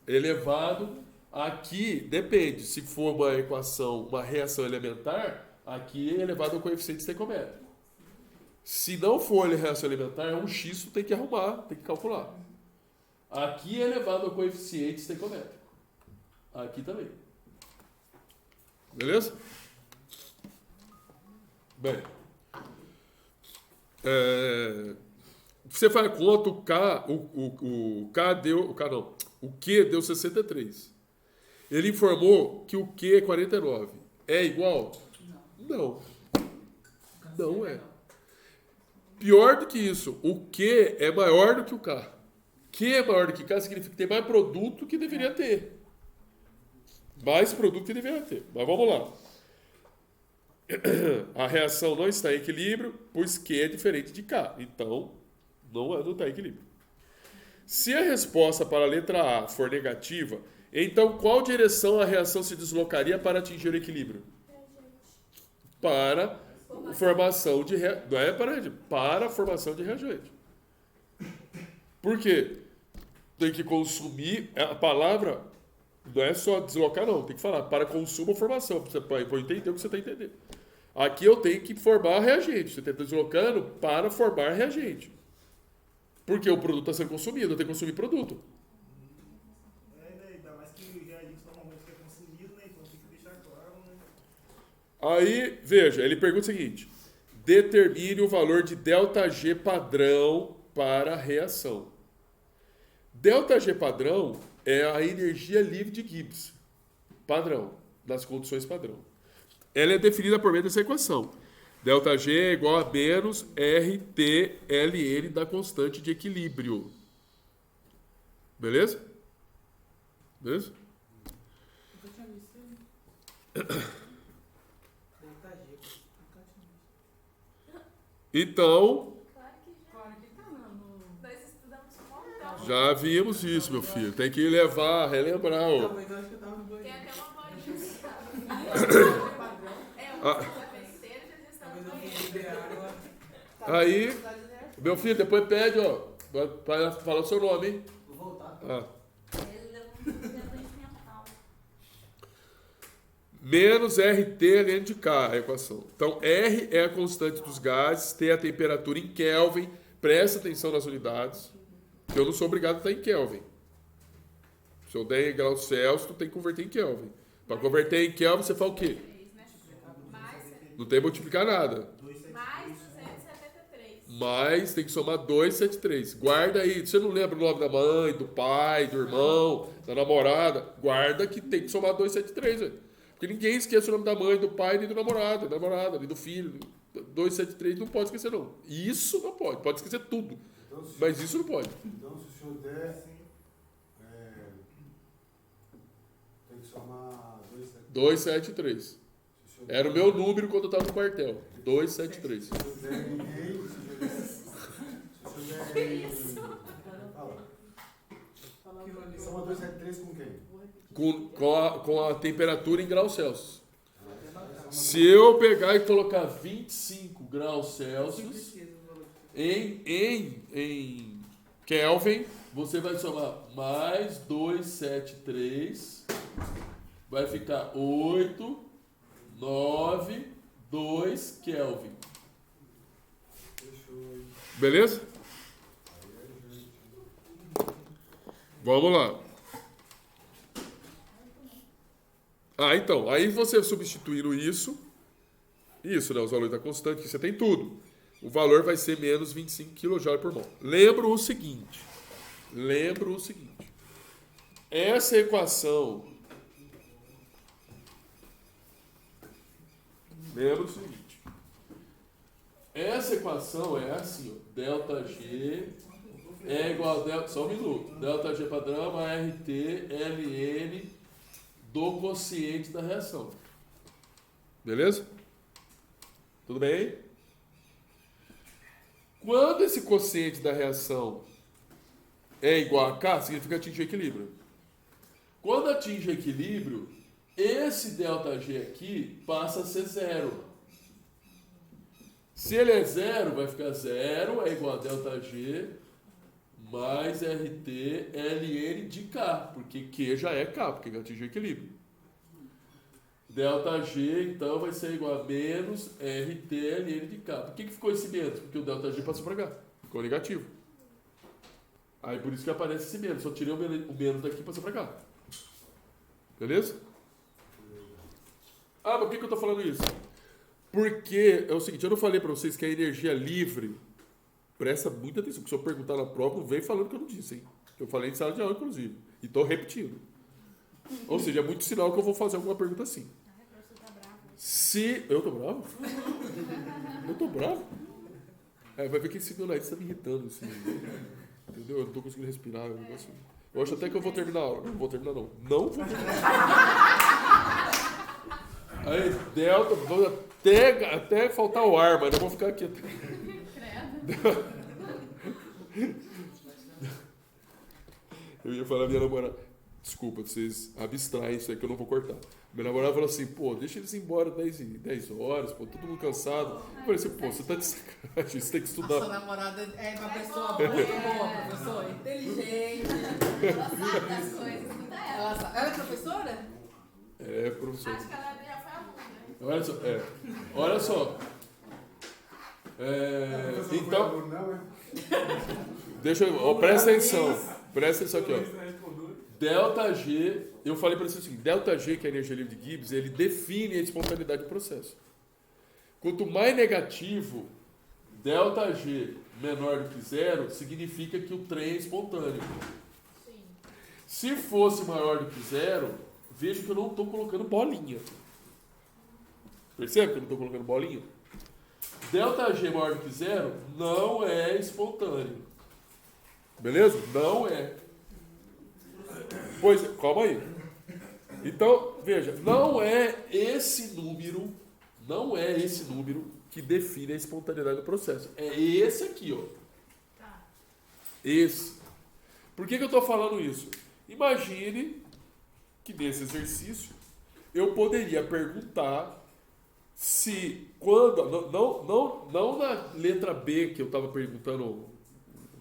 Elevado. Aqui, depende. Se for uma equação, uma reação elementar, aqui é elevado ao coeficiente estequiométrico. Se não for reação elementar, é um X, tu tem que arrumar, tem que calcular. Aqui é elevado ao coeficiente estequiométrico. Aqui também. Beleza? Bem. Você faz conta, o K, o K deu. O K não. O Q deu 63. Ele informou que o Q é 49. É igual? Não. Não é. Pior do que isso, o Q é maior do que o K. Q é maior do que K significa que tem mais produto que deveria ter. Mais produto que deveria ter. Mas vamos lá. A reação não está em equilíbrio, pois Q é diferente de K. Então, não está em equilíbrio. Se a resposta para a letra A for negativa, então qual direção a reação se deslocaria para atingir o equilíbrio? Para a formação de não é para a formação de reagente. Por quê? Tem que consumir, a palavra não é só deslocar não, tem que falar para consumo ou formação, para entender o que você está entendendo. Aqui eu tenho que formar reagente, você está deslocando para formar reagente. Porque o produto está sendo consumido, eu tenho que consumir produto. Ainda mais que o reagente normalmente é consumido, né? Então tem que deixar claro, né? Aí, veja, ele pergunta o seguinte: determine o valor de ΔG padrão para a reação. ΔG padrão é a energia livre de Gibbs, padrão, das condições padrão. Ela é definida por meio dessa equação. ΔG é igual a menos RTLN da constante de equilíbrio. Beleza? Beleza? Nunca tinha visto isso. Então, Claro que já. Claro que tá no... Nós estudamos um montão. já vimos isso, meu filho. Tem que relembrar. Ó. Não, mas eu acho que eu tava no Tem banheiro. até uma bolinha. padrão. É, Ah. uma besteira já estava Talvez no eu banheiro. fui beber água. Aí, meu filho, depois pede, ó, para falar o seu nome, hein? Vou voltar. Ah. Ele levou um doente mental. Menos RT de K, a equação. Então, R é a constante dos gases, T é a temperatura em Kelvin. Presta atenção nas unidades, que eu não sou obrigado a estar em Kelvin. Se eu der em graus Celsius, tu tem que converter em Kelvin. Para converter em Kelvin, você fala o quê? Mais, Não tem que multiplicar nada. mais 273. Mas tem que somar 273. Guarda aí. Você não lembra o nome da mãe, do pai, do irmão, da namorada? Guarda que tem que somar 273, velho. Porque ninguém esquece o nome da mãe, do pai, nem do namorado, nem do filho. 273 não pode esquecer, não. Isso não pode. Pode esquecer tudo. Então, se, Mas isso não pode. então, se o senhor souber, tem que somar 273. Era o meu número quando eu estava no quartel. 273. Se souber ninguém, soma 273 com quem? Com a temperatura em graus Celsius. Se eu pegar e colocar 25 graus Celsius em Kelvin, você vai somar mais 273, vai ficar 8, 9, 2 Kelvin. Beleza? Vamos lá. Então, aí você substituindo isso, né, os valores da constante, que você tem tudo. O valor vai ser menos 25 kJ por mol. Lembra o seguinte. Essa equação... Lembra o seguinte. Essa equação é assim, ó. ΔG é igual a delta... Só um minuto. ΔG padrão a RT ln do quociente da reação. Beleza? Tudo bem? Quando esse quociente da reação é igual a K, significa que atinge o equilíbrio. Quando atinge o equilíbrio, esse ΔG aqui passa a ser zero. Se ele é zero, vai ficar zero, é igual a ΔG mais RT ln de K, porque Q já é K, porque atinge o equilíbrio. ΔG, então, vai ser igual a menos RT ln de K. Por que ficou esse menos? Porque o ΔG passou para cá, ficou negativo. Aí por isso que aparece esse menos, só tirei o menos daqui e passei para cá. Beleza? Mas por que eu estou falando isso? Porque é o seguinte, eu não falei para vocês que a energia livre... Presta muita atenção, porque se eu perguntar na prova, não vem falando que eu não disse, hein? Eu falei em sala de aula, inclusive. E estou repetindo. Ou seja, é muito sinal que eu vou fazer alguma pergunta assim. Se... Eu tô bravo? Eu tô bravo? Vai ver que esse meu nariz está me irritando, assim. Entendeu? Eu não tô conseguindo respirar. Eu acho até que eu vou terminar a aula. Não vou terminar, não. Não vou terminar. Aí, delta, vou até faltar o ar, mas eu vou ficar aqui até... Eu ia falar, minha namorada, desculpa, vocês abstraem isso aí que eu não vou cortar. Minha namorada falou assim, pô, deixa eles ir embora 10 horas, pô, todo mundo cansado. Eu falei assim, pô, você tá de sacanagem, você tem que estudar. A sua namorada é uma pessoa muito boa, professor, inteligente. Ela sabe das coisas, não é ela. Ela é professora? É, professor. Acho que ela já foi aluna. Olha só. Então, deixa eu... presta atenção aqui, ó. ΔG, eu falei para vocês o seguinte, ΔG, que é a energia livre de Gibbs, ele define a espontaneidade do processo. Quanto mais negativo, ΔG menor do que zero, significa que o trem é espontâneo. Sim. Se fosse maior do que zero, veja que eu não estou colocando bolinha. Percebe que eu não estou colocando bolinha? ΔG maior do que zero não é espontâneo. Beleza? Não é. Pois, calma aí. Então, veja, não é esse número que define a espontaneidade do processo. É esse aqui, ó. Tá. Esse. Por que eu estou falando isso? Imagine que nesse exercício eu poderia perguntar se quando, não na letra B que eu estava perguntando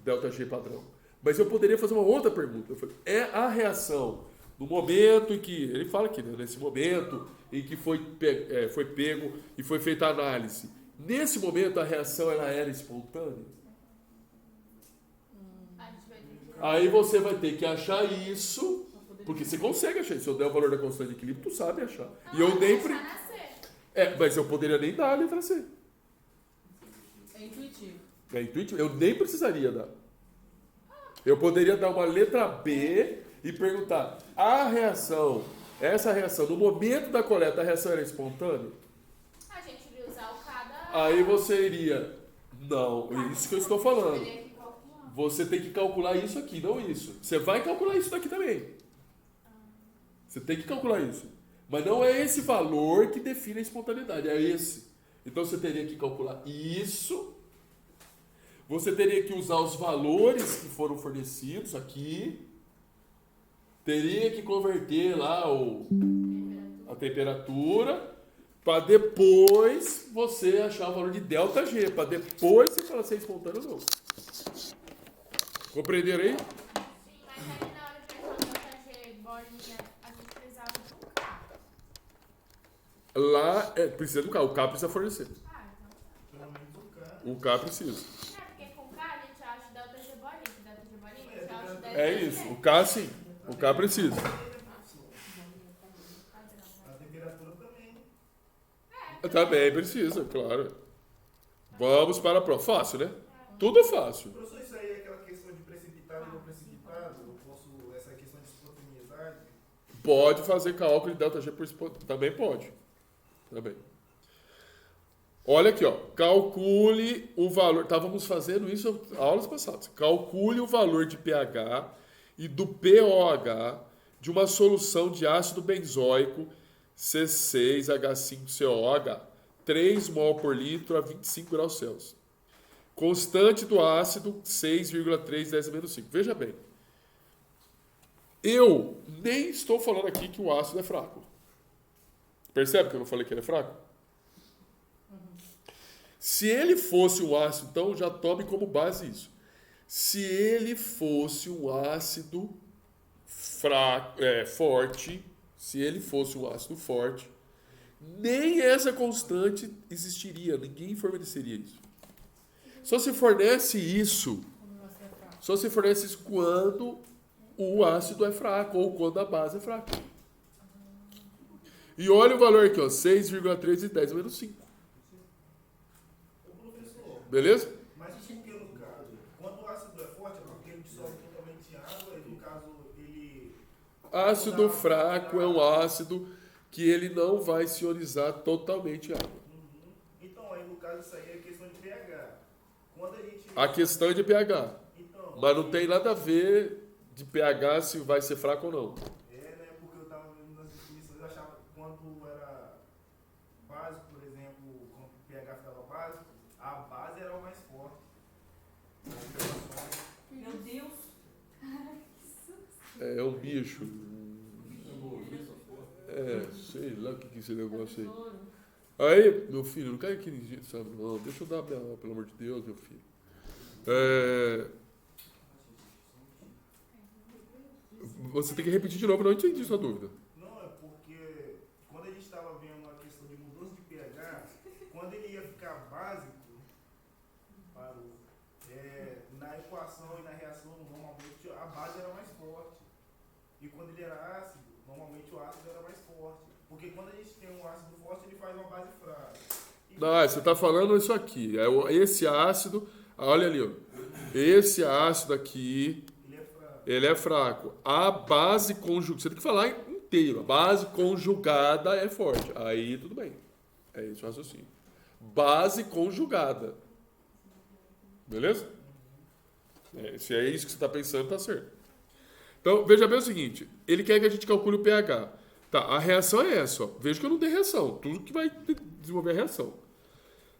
ΔG padrão, mas eu poderia fazer uma outra pergunta. Eu falei, é a reação no momento em que, ele fala aqui, né, nesse momento em que foi pego e foi feita a análise, nesse momento a reação ela era espontânea? Aí você vai ter que achar isso, porque você consegue achar isso. Se eu der o valor da constante de equilíbrio, tu sabe achar. E eu nem... mas eu poderia nem dar a letra C. É intuitivo. É intuitivo. Eu nem precisaria dar. Eu poderia dar uma letra B e perguntar, essa reação, no momento da coleta, a reação era espontânea? A gente iria usar o cada... Aí você iria... Não, isso que eu estou falando. você tem que calcular isso aqui, não isso. Você vai calcular isso daqui também. Você tem que calcular isso. Mas não é esse valor que define a espontaneidade, é esse. Então você teria que calcular isso. Você teria que usar os valores que foram fornecidos aqui. Teria que converter lá a temperatura para depois você achar o valor de ΔG. Para depois você falar se é espontâneo ou não. Compreenderam aí? Sim, mas aí na hora de pegar o ΔG bolinha, a gente precisava de um K. Lá precisa do K. O K precisa fornecer. Ah, então. Pelo menos o K. O K precisa. É, porque com K a gente acha o ΔG bolinha, que ΔG bolinha, a gente acha o ΔG. É isso. O K sim. O K precisa. A temperatura também. Também precisa, claro. Vamos para a prova. Fácil, né? Tudo é fácil. Professor, isso aí é aquela questão de precipitado e não precipitado? Eu posso, essa questão de espontaneidade? Pode fazer cálculo de ΔG por espontâneo. Também pode. Também. Olha aqui, ó. Calcule o valor. Estávamos fazendo isso em aulas passadas. Calcule o valor de pH e do pOH de uma solução de ácido benzoico C6H5COH, 3 mol por litro a 25 graus Celsius. Constante do ácido, 6,3 10⁻⁵. Veja bem. Eu nem estou falando aqui que o ácido é fraco. Percebe que eu não falei que ele é fraco? Se ele fosse um ácido, então já tome como base isso. Se ele fosse um ácido forte, se ele fosse um ácido forte, nem essa constante existiria, ninguém forneceria isso. Só se fornece isso quando o ácido é fraco ou quando a base é fraca. E olha o valor aqui, ó, 6,3 e 10⁻⁵. Beleza? Mas por que no caso? Quando o ácido é forte, é porque ele dissolve totalmente água e no caso ele... Ácido fraco é um ácido que ele não vai se ionizar totalmente água. Então, aí no caso isso aí é questão de pH. Quando a gente... A questão é de pH. Então, Mas não tem nada a ver de pH se vai ser fraco ou não. né? Porque eu estava vendo nas definições, eu achava que quando era básico, por exemplo, quando o pH ficava básico, a base era o mais forte. Meu Deus. É um bicho. Sei lá o que é esse negócio aí. Aí, meu filho, não cai aqui ninguém, sabe? Não, deixa eu dar minha aula, pelo amor de Deus, meu filho. Você tem que repetir de novo, não entendi sua dúvida. Não, é porque quando a gente estava vendo a questão de mudança de pH, quando ele ia ficar básico, na equação e na reação, normalmente a base era mais forte. E quando ele era ácido, normalmente o ácido era mais forte. Porque quando a gente tem um ácido forte, ele faz uma base fraca. Não, você está falando isso aqui. Esse ácido, olha ali, ó. Esse ácido aqui, ele é fraco. A base conjugada, você tem que falar inteiro. A base conjugada é forte. Aí tudo bem. É isso o raciocínio. Base conjugada. Beleza? Se é isso que você está pensando, tá certo. Então, veja bem o seguinte. Ele quer que a gente calcule o pH. Tá, a reação é essa, ó. Veja que eu não dei reação. Tudo que vai desenvolver a reação.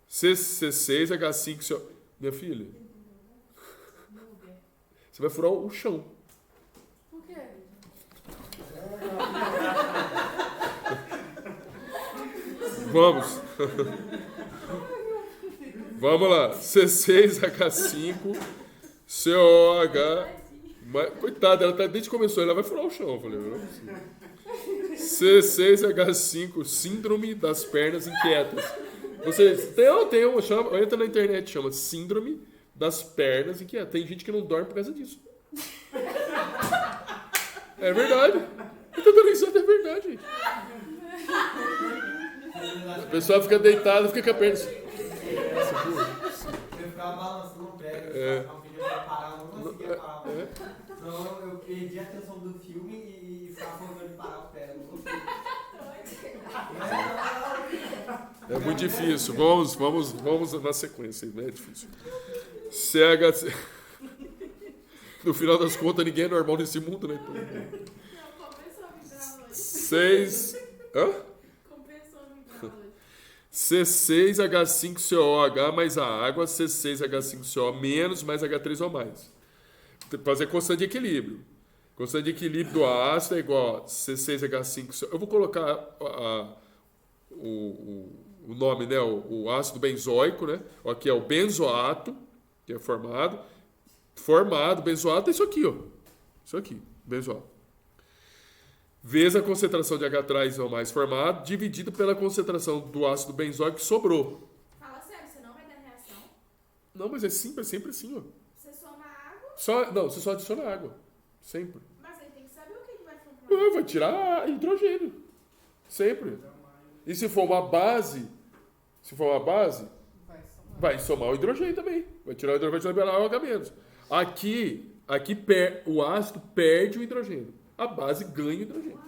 C6H5... Minha filha, você vai furar o chão. Por quê? Vamos. Vamos lá. C6H5 COH. Coitada, ela desde que começou, ela vai furar o chão. Eu falei, não é possível. C6H5, síndrome das pernas inquietas. Você chama, entra na internet, chama síndrome das pernas inquietas. Tem gente que não dorme por causa disso. É verdade. Eu tô dando risada, é verdade, gente. A pessoa fica deitada, fica com a perna. Você ficava balançando o pé, não podia parar, não conseguia parar. Então eu perdi a atenção do filme e ficava falando de parar o pé. Não conseguia. É muito difícil. Vamos na sequência, né? É difícil. CH... No final das contas, ninguém é normal nesse mundo, né? Então, Não, compensou a vibrar hoje. 6... Hã? Compensou a vibrar hoje. C6H5COH mais a água, C6H5CO menos mais H3O mais. Fazer constante de equilíbrio. Constante de equilíbrio do ácido é igual a C6H5CO. Eu vou colocar o nome, né? O ácido benzoico, né? Aqui é o benzoato, que é formado. Benzoato é isso aqui, ó. Isso aqui, benzoato. Vezes a concentração de H3O mais formado, dividido pela concentração do ácido benzoico que sobrou. Fala sério, você não vai dar reação? Não, mas é sempre assim, ó. Você soma água, Você só adiciona água. Sempre. mas aí tem que saber o que vai formar. Vai tirar hidrogênio. Sempre. E se for uma base, vai somar o hidrogênio também. Vai tirar o hidrogênio, vai liberar o H-. Aqui o ácido perde o hidrogênio. A base ganha o hidrogênio.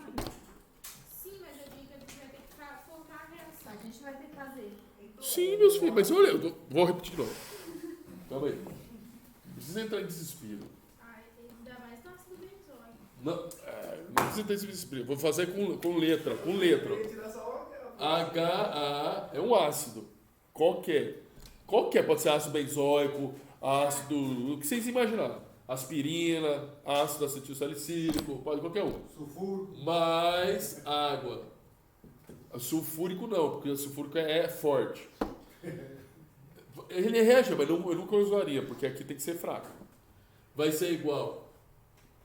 Sim, mas eu digo que a gente vai ter que focar a reação. A gente vai ter que fazer. Sim, meus filhos, mas olha, vou repetir de novo. Calma aí. Não precisa entrar em desespero. Ai, ainda mais no ácido benzoico. Não precisa entrar em desespero. Vou fazer com letra. Tirar só o HA é um ácido. Qualquer. Pode ser ácido benzoico, ácido. O que vocês imaginarem. Aspirina, ácido acetilsalicílico, pode qualquer um. Sulfuro. Mais água. Sulfúrico não, porque o sulfúrico é forte. Ele reage, mas eu nunca usaria, porque aqui tem que ser fraco. Vai ser igual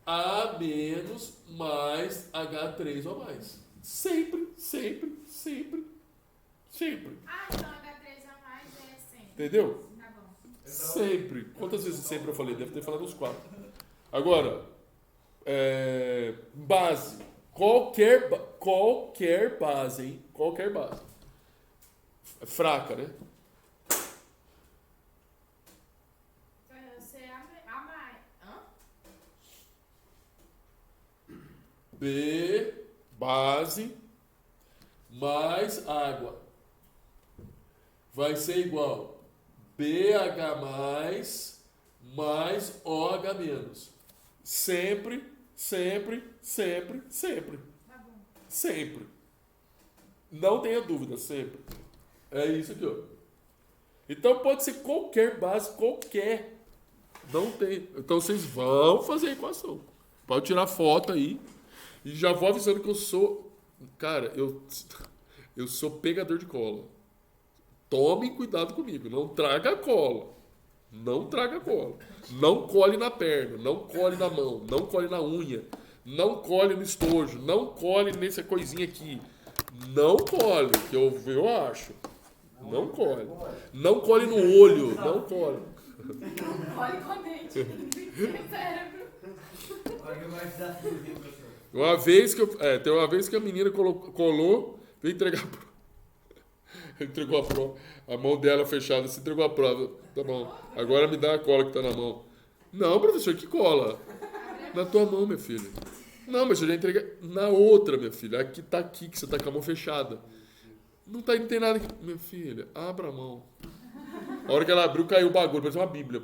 A menos mais H3O mais. Sempre. Ah, então H3 a mais é sempre. Entendeu? Tá bom. Sempre. Quantas vezes sempre eu falei? Deve ter falado uns 4. Agora, base. Qualquer base, hein? Qualquer base. Fraca, né? Você a mais. Hã? B, base, mais água. Vai ser igual BH mais OH menos. Sempre. Tá bom. Sempre. Não tenha dúvida, sempre. É isso aqui, ó. Então pode ser qualquer base, qualquer. Não tem. Então vocês vão fazer a equação. Pode tirar foto aí. E já vou avisando que eu sou... Cara, eu sou pegador de cola. Tomem cuidado comigo. Não traga cola. Não cole na perna. Não cole na mão. Não cole na unha. Não cole no estojo. Não cole nessa coisinha aqui. Não cole, que eu acho. Não cole. Não cole no olho. Não cole. Olha com a mente. Cérebro. Olha que mais desafio, professor. Tem uma vez que a menina colou, veio entregar a prova. Entregou a prova. A mão dela fechada, se entregou a prova. Tá bom. Agora me dá a cola que tá na mão. Não, professor, que cola? Na tua mão, minha filha. Não, mas eu já entreguei na outra, minha filha. Aqui tá aqui, que você tá com a mão fechada. Não tem nada aqui. Minha filha, abra a mão. A hora que ela abriu, caiu o bagulho, parecia uma bíblia.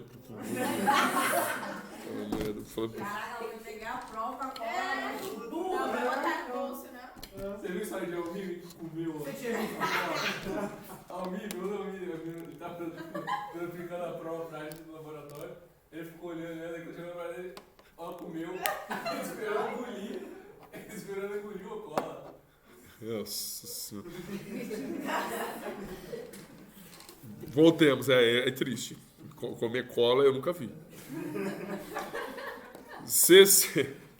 Caraca, eu vou pegar a prova agora. Não, vai botar bolso, não. Você viu isso aí de ao vivo e comeu? Você tinha visto a prova? Ao vivo, ele tava aplicando a prova pra gente no laboratório. Ele ficou olhando, né? Daí quando chegou pra ele, ó, comeu. Esperando engolir a cola. Nossa Senhora. Voltemos, é triste. Comer cola eu nunca vi.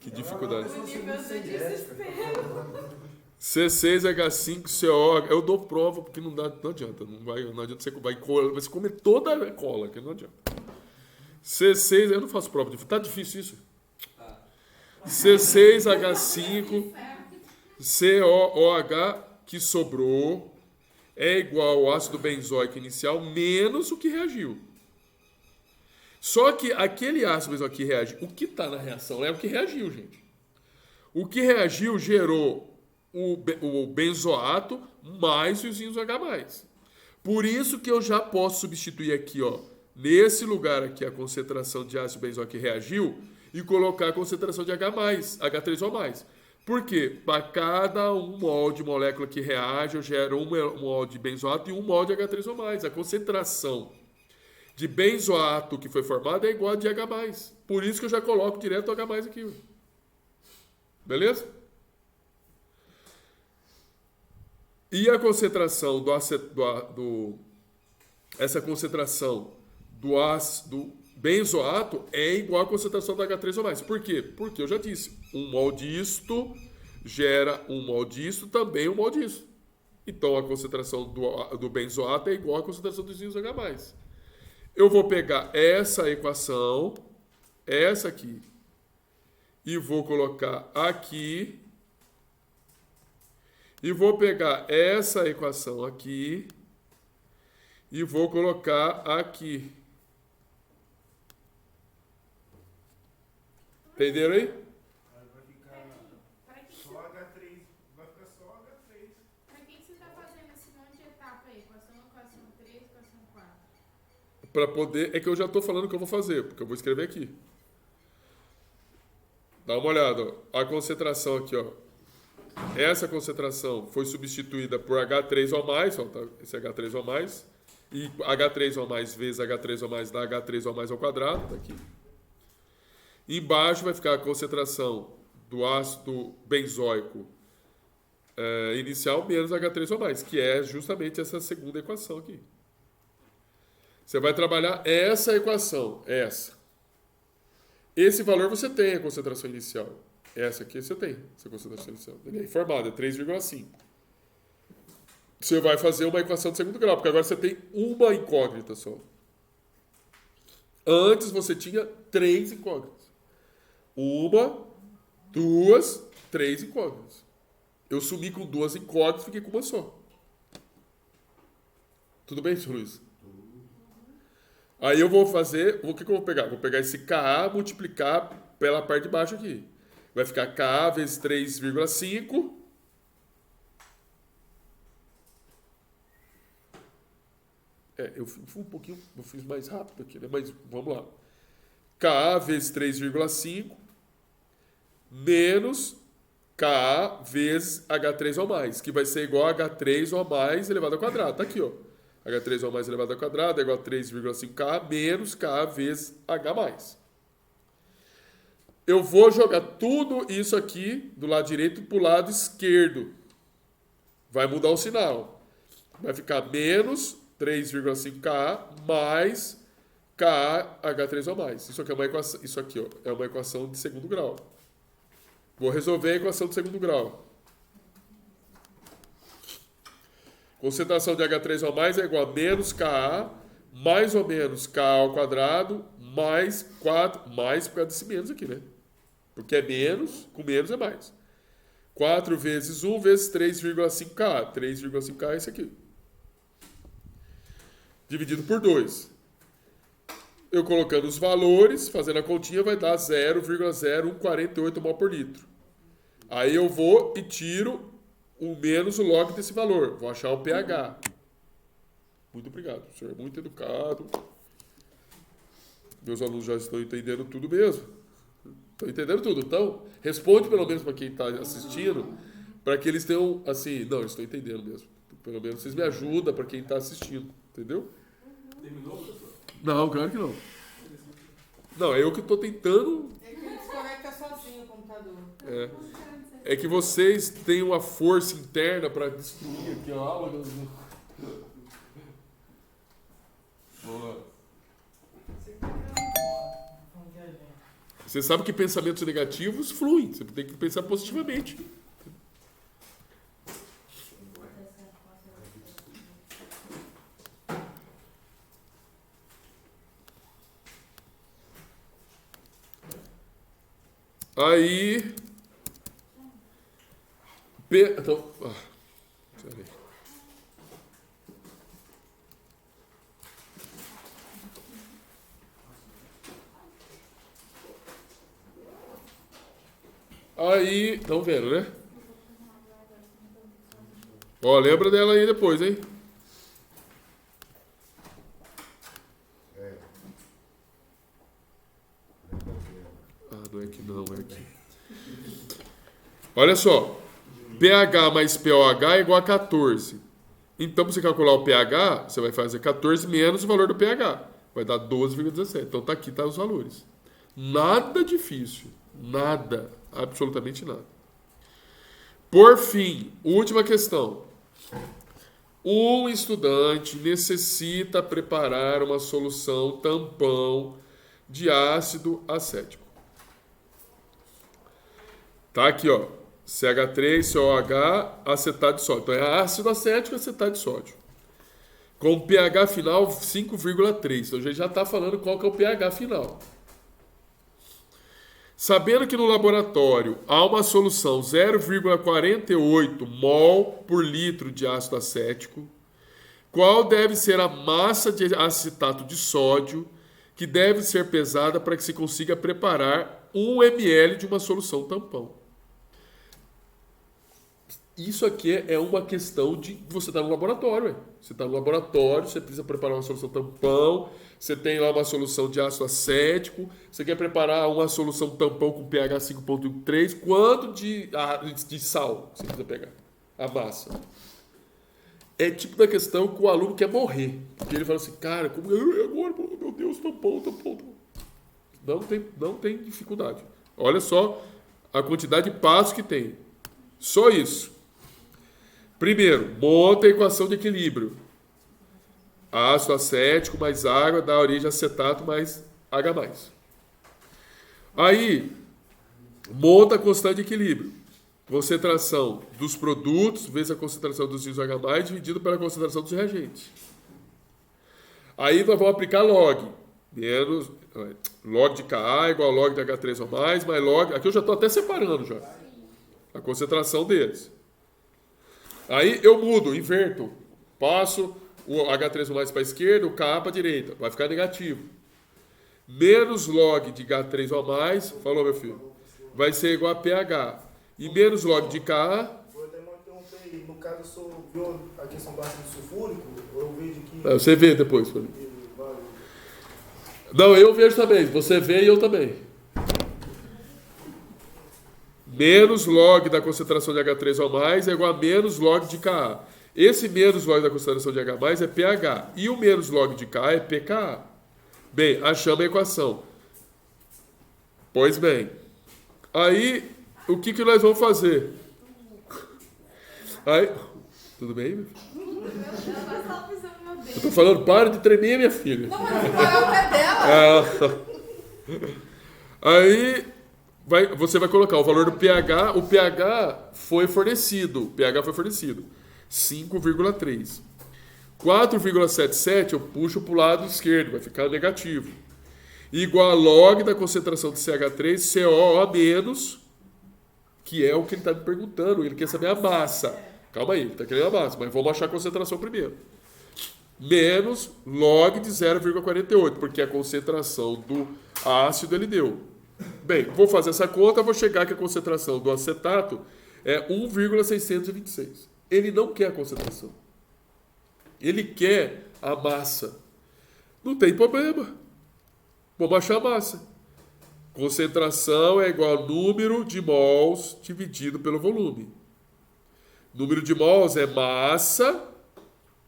Que dificuldade. O nível do desespero. C6H5CO. Eu dou prova porque não adianta. Não adianta você vai comer toda a cola, que não adianta. C6, eu não faço prova. Tá difícil isso? C6H5 COOH que sobrou é igual ao ácido benzoico inicial menos o que reagiu. Só que aquele ácido benzoico que reagiu, o que está na reação é o que reagiu, gente. O que reagiu gerou o benzoato mais os íons H+. Por isso que eu já posso substituir aqui, ó, nesse lugar aqui a concentração de ácido benzoico que reagiu, e colocar a concentração de H3O+. Por quê? Para cada um mol de molécula que reage, eu gero um mol de benzoato e um mol de H3O+. A concentração de benzoato que foi formada é igual a de H+. Por isso que eu já coloco direto o H+ aqui. Beleza? E a concentração essa concentração do benzoato é igual à concentração do H3O+. Por quê? Porque eu já disse, um mol disto gera um mol disto, também um mol disto. Então a concentração do benzoato é igual à concentração dos íons H+. Eu vou pegar essa equação, essa aqui, e vou colocar aqui. E vou pegar essa equação aqui e vou colocar aqui. Entenderam aí? Vai ficar só H3. Vai ficar só H3. Pra que você tá fazendo esse monte de etapa aí? Equação 1, equação 3, equação 4? Para poder... É que eu já estou falando o que eu vou fazer, porque eu vou escrever aqui. Dá uma olhada. Ó. A concentração aqui, ó. Essa concentração foi substituída por H3O+, ó, tá? Esse H3O+, e H3O+, vezes H3O+, dá H3O+ ao quadrado, tá aqui. Embaixo vai ficar a concentração do ácido benzoico inicial menos H3O+, que é justamente essa segunda equação aqui. Você vai trabalhar essa equação, essa. Esse valor você tem, a concentração inicial. Essa aqui você tem, essa concentração inicial. Ele é informada, é 3,5. Você vai fazer uma equação de segundo grau, porque agora você tem uma incógnita só. Antes você tinha 3 incógnitas. 1, 2, 3 incógnitas. Eu sumi com 2 incógnitas e fiquei com uma só. Tudo bem, senhor Luiz? Aí eu vou fazer, o que eu vou pegar? Vou pegar esse Ka, multiplicar pela parte de baixo aqui. Vai ficar Ka vezes 3,5. Eu fui um pouquinho, eu fiz mais rápido aqui, né? Mas vamos lá. Ka vezes 3,5 menos Ka vezes H3O+, que vai ser igual a H3O+ elevado ao quadrado. Tá aqui, ó. H3O+ elevado ao quadrado é igual a 3,5K menos K vezes H+. Eu vou jogar tudo isso aqui do lado direito para o lado esquerdo. Vai mudar o sinal. Vai ficar menos 3,5K mais KH3O+. Isso aqui é uma equação, isso aqui, ó, é uma equação de segundo grau. Vou resolver a equação de segundo grau. Concentração de H3O+ é igual a menos Ka mais ou menos Ka ao quadrado mais 4, mais por causa desse menos aqui, né? Porque é menos, com menos é mais. 4 vezes 1 vezes 3,5K. 3,5K é esse aqui. Dividido por 2. Eu colocando os valores, fazendo a continha, vai dar 0,0148 mol por litro. Aí eu vou e tiro o menos o log desse valor. Vou achar o pH. Muito obrigado. O senhor é muito educado. Meus alunos já estão entendendo tudo mesmo. Estão entendendo tudo. Então, responde pelo menos para quem está assistindo, para que eles tenham, assim, não, eu estou entendendo mesmo. Pelo menos vocês me ajudam para quem está assistindo. Entendeu? Terminou, professor? Não, claro que não. Não, é eu que estou tentando. É que ele desconecta sozinho o computador. É que vocês têm uma força interna para destruir aqui a aula. Vamos lá. Você sabe que pensamentos negativos fluem. Você tem que pensar positivamente. Aí... Então... peraí. Aí... Estão vendo, né? Ó, lembra dela aí depois, hein? Olha só. pH mais pOH é igual a 14. Então, para você calcular o pH, você vai fazer 14 menos o valor do pH. Vai dar 12,17. Então, tá aqui, tá os valores. Nada difícil. Nada. Absolutamente nada. Por fim, última questão. Um estudante necessita preparar uma solução tampão de ácido acético. Tá aqui, ó. CH3, COH, acetato de sódio. Então, é ácido acético e acetato de sódio. Com pH final 5,3. Então, a gente já está falando qual que é o pH final. Sabendo que no laboratório há uma solução 0,48 mol por litro de ácido acético, qual deve ser a massa de acetato de sódio que deve ser pesada para que se consiga preparar 1 ml de uma solução tampão? Isso aqui é uma questão de você estar no laboratório. Ué. Você está no laboratório, você precisa preparar uma solução tampão, você tem lá uma solução de ácido acético, você quer preparar uma solução tampão com pH 5,3, quanto de sal você precisa pegar? A massa. É tipo da questão que o aluno quer morrer. Porque ele fala assim, cara, como agora, meu Deus, tampão. Não tem dificuldade. Olha só a quantidade de passos que tem. Só isso. Primeiro, monta a equação de equilíbrio. Ácido acético mais água dá origem a acetato mais H+. Aí, monta a constante de equilíbrio. Concentração dos produtos vezes a concentração dos íons H+, dividido pela concentração dos reagentes. Aí nós vamos aplicar log. Menos, log de Ka igual a log de H3 mais log... Aqui eu já estou até separando já. A concentração deles. Aí eu mudo, inverto. Passo o H3 para a esquerda, o Ka para a direita. Vai ficar negativo. Menos log de H3 falou meu filho, vai ser igual a pH. E menos log de Ka... Vou até não interromper aí. No caso, se eu viu a questão do ácido sulfúrico, eu vejo que... Você vê depois. Não, eu vejo também. Você vê e eu também. Menos log da concentração de H3O+, é igual a menos log de Ka. Esse menos log da concentração de H+, é pH. E o menos log de Ka é pKa. Bem, achamos a equação. Pois bem. Aí, o que nós vamos fazer? Aí, tudo bem, meu filho? Eu tô falando, para de tremer, minha filha. Não, mas não é o pé dela. Aí... você vai colocar o valor do pH. O pH foi fornecido. 5,3. 4,77 eu puxo para o lado esquerdo. Vai ficar negativo. Igual a log da concentração de CH3, COO menos, que é o que ele está me perguntando. Ele quer saber a massa. Calma aí, ele está querendo a massa, mas vamos achar a concentração primeiro. Menos log de 0,48, porque a concentração do ácido ele deu. Bem, vou fazer essa conta, vou chegar que a concentração do acetato é 1,626. Ele não quer a concentração. Ele quer a massa. Não tem problema. Vamos achar a massa. Concentração é igual ao número de mols dividido pelo volume. Número de mols é massa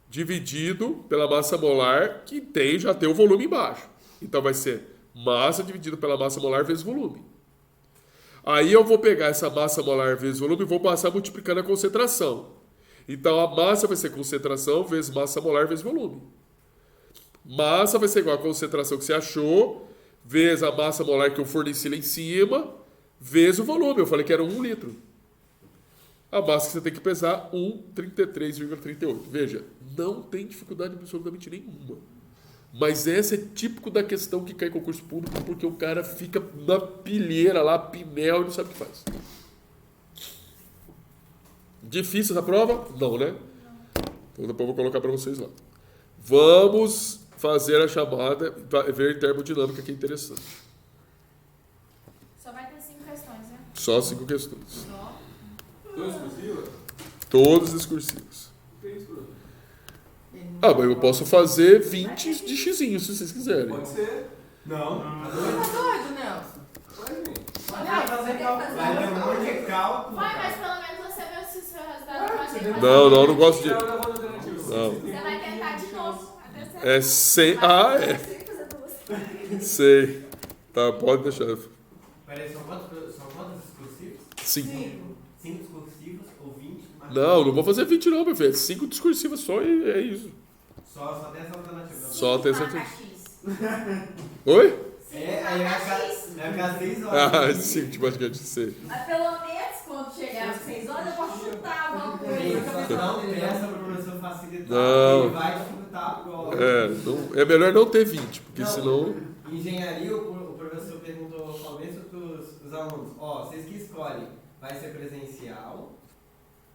dividido pela massa molar, que já tem o volume embaixo. Então vai ser massa dividido pela massa molar vezes volume. Aí eu vou pegar essa massa molar vezes volume e vou passar multiplicando a concentração. Então a massa vai ser concentração vezes massa molar vezes volume. Massa vai ser igual a concentração que você achou, vezes a massa molar que eu forneci lá em cima, vezes o volume. Eu falei que era 1 litro. A massa que você tem que pesar, 1,33,38. Veja, não tem dificuldade absolutamente nenhuma. Mas essa é típico da questão que cai em concurso público, porque o cara fica na pilheira lá, pinel, e não sabe o que faz. Difícil essa prova? Não, né? Então depois eu vou colocar para vocês lá. Vamos fazer a chamada, ver termodinâmica, que é interessante. Só vai ter 5 questões, né? Só 5 questões. Só. Todos discursivos? Todos discursivos. Tem isso, Bruno? Ah, mas eu posso fazer 20 de xizinho, se vocês quiserem. Pode ser. Não. Tá doido, Nelson? Vai, gente. Olha Vai ter um monte de cálculo. Vai, mas cara. pelo menos você vê se o seu resultado vai ter. Não gosto de... Não, eu vou no alternativo. Não. Você vai tentar de novo. Até você É 100... Ah, é. Sei. Tá, pode deixar. Peraí, são quantos discursivos? 5. 5 discursivos ou 20? Não vou fazer 20 não, meu filho. 5 discursivas só e é isso. Só tem essa alternativa. Só tem essa... X. Oi? Aí vai ficar 6 horas. Ah, 5 de basquete, sei. Mas pelo menos quando chegar às 6 horas eu posso chutar alguma coisa. Não peça para o professor facilitar. Não. Ele vai dificultar agora. É melhor não ter 20, porque Não. senão... Engenharia, o professor perguntou ao começo para os alunos, vocês que escolhem, vai ser presencial,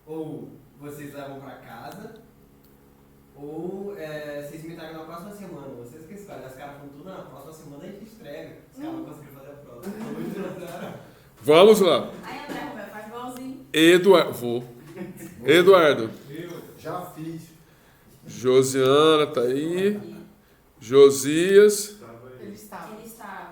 ou vocês levam para casa, ou vocês me tragam na próxima semana, vocês que escolhem. Os caras falam tudo, na próxima semana a gente entrega. Os caras não conseguiram fazer a prova. Vamos lá. Aí André Roberto faz igualzinho. Eduardo. Já fiz. Josiana tá aí. Josias. Ele estava. Ele estava.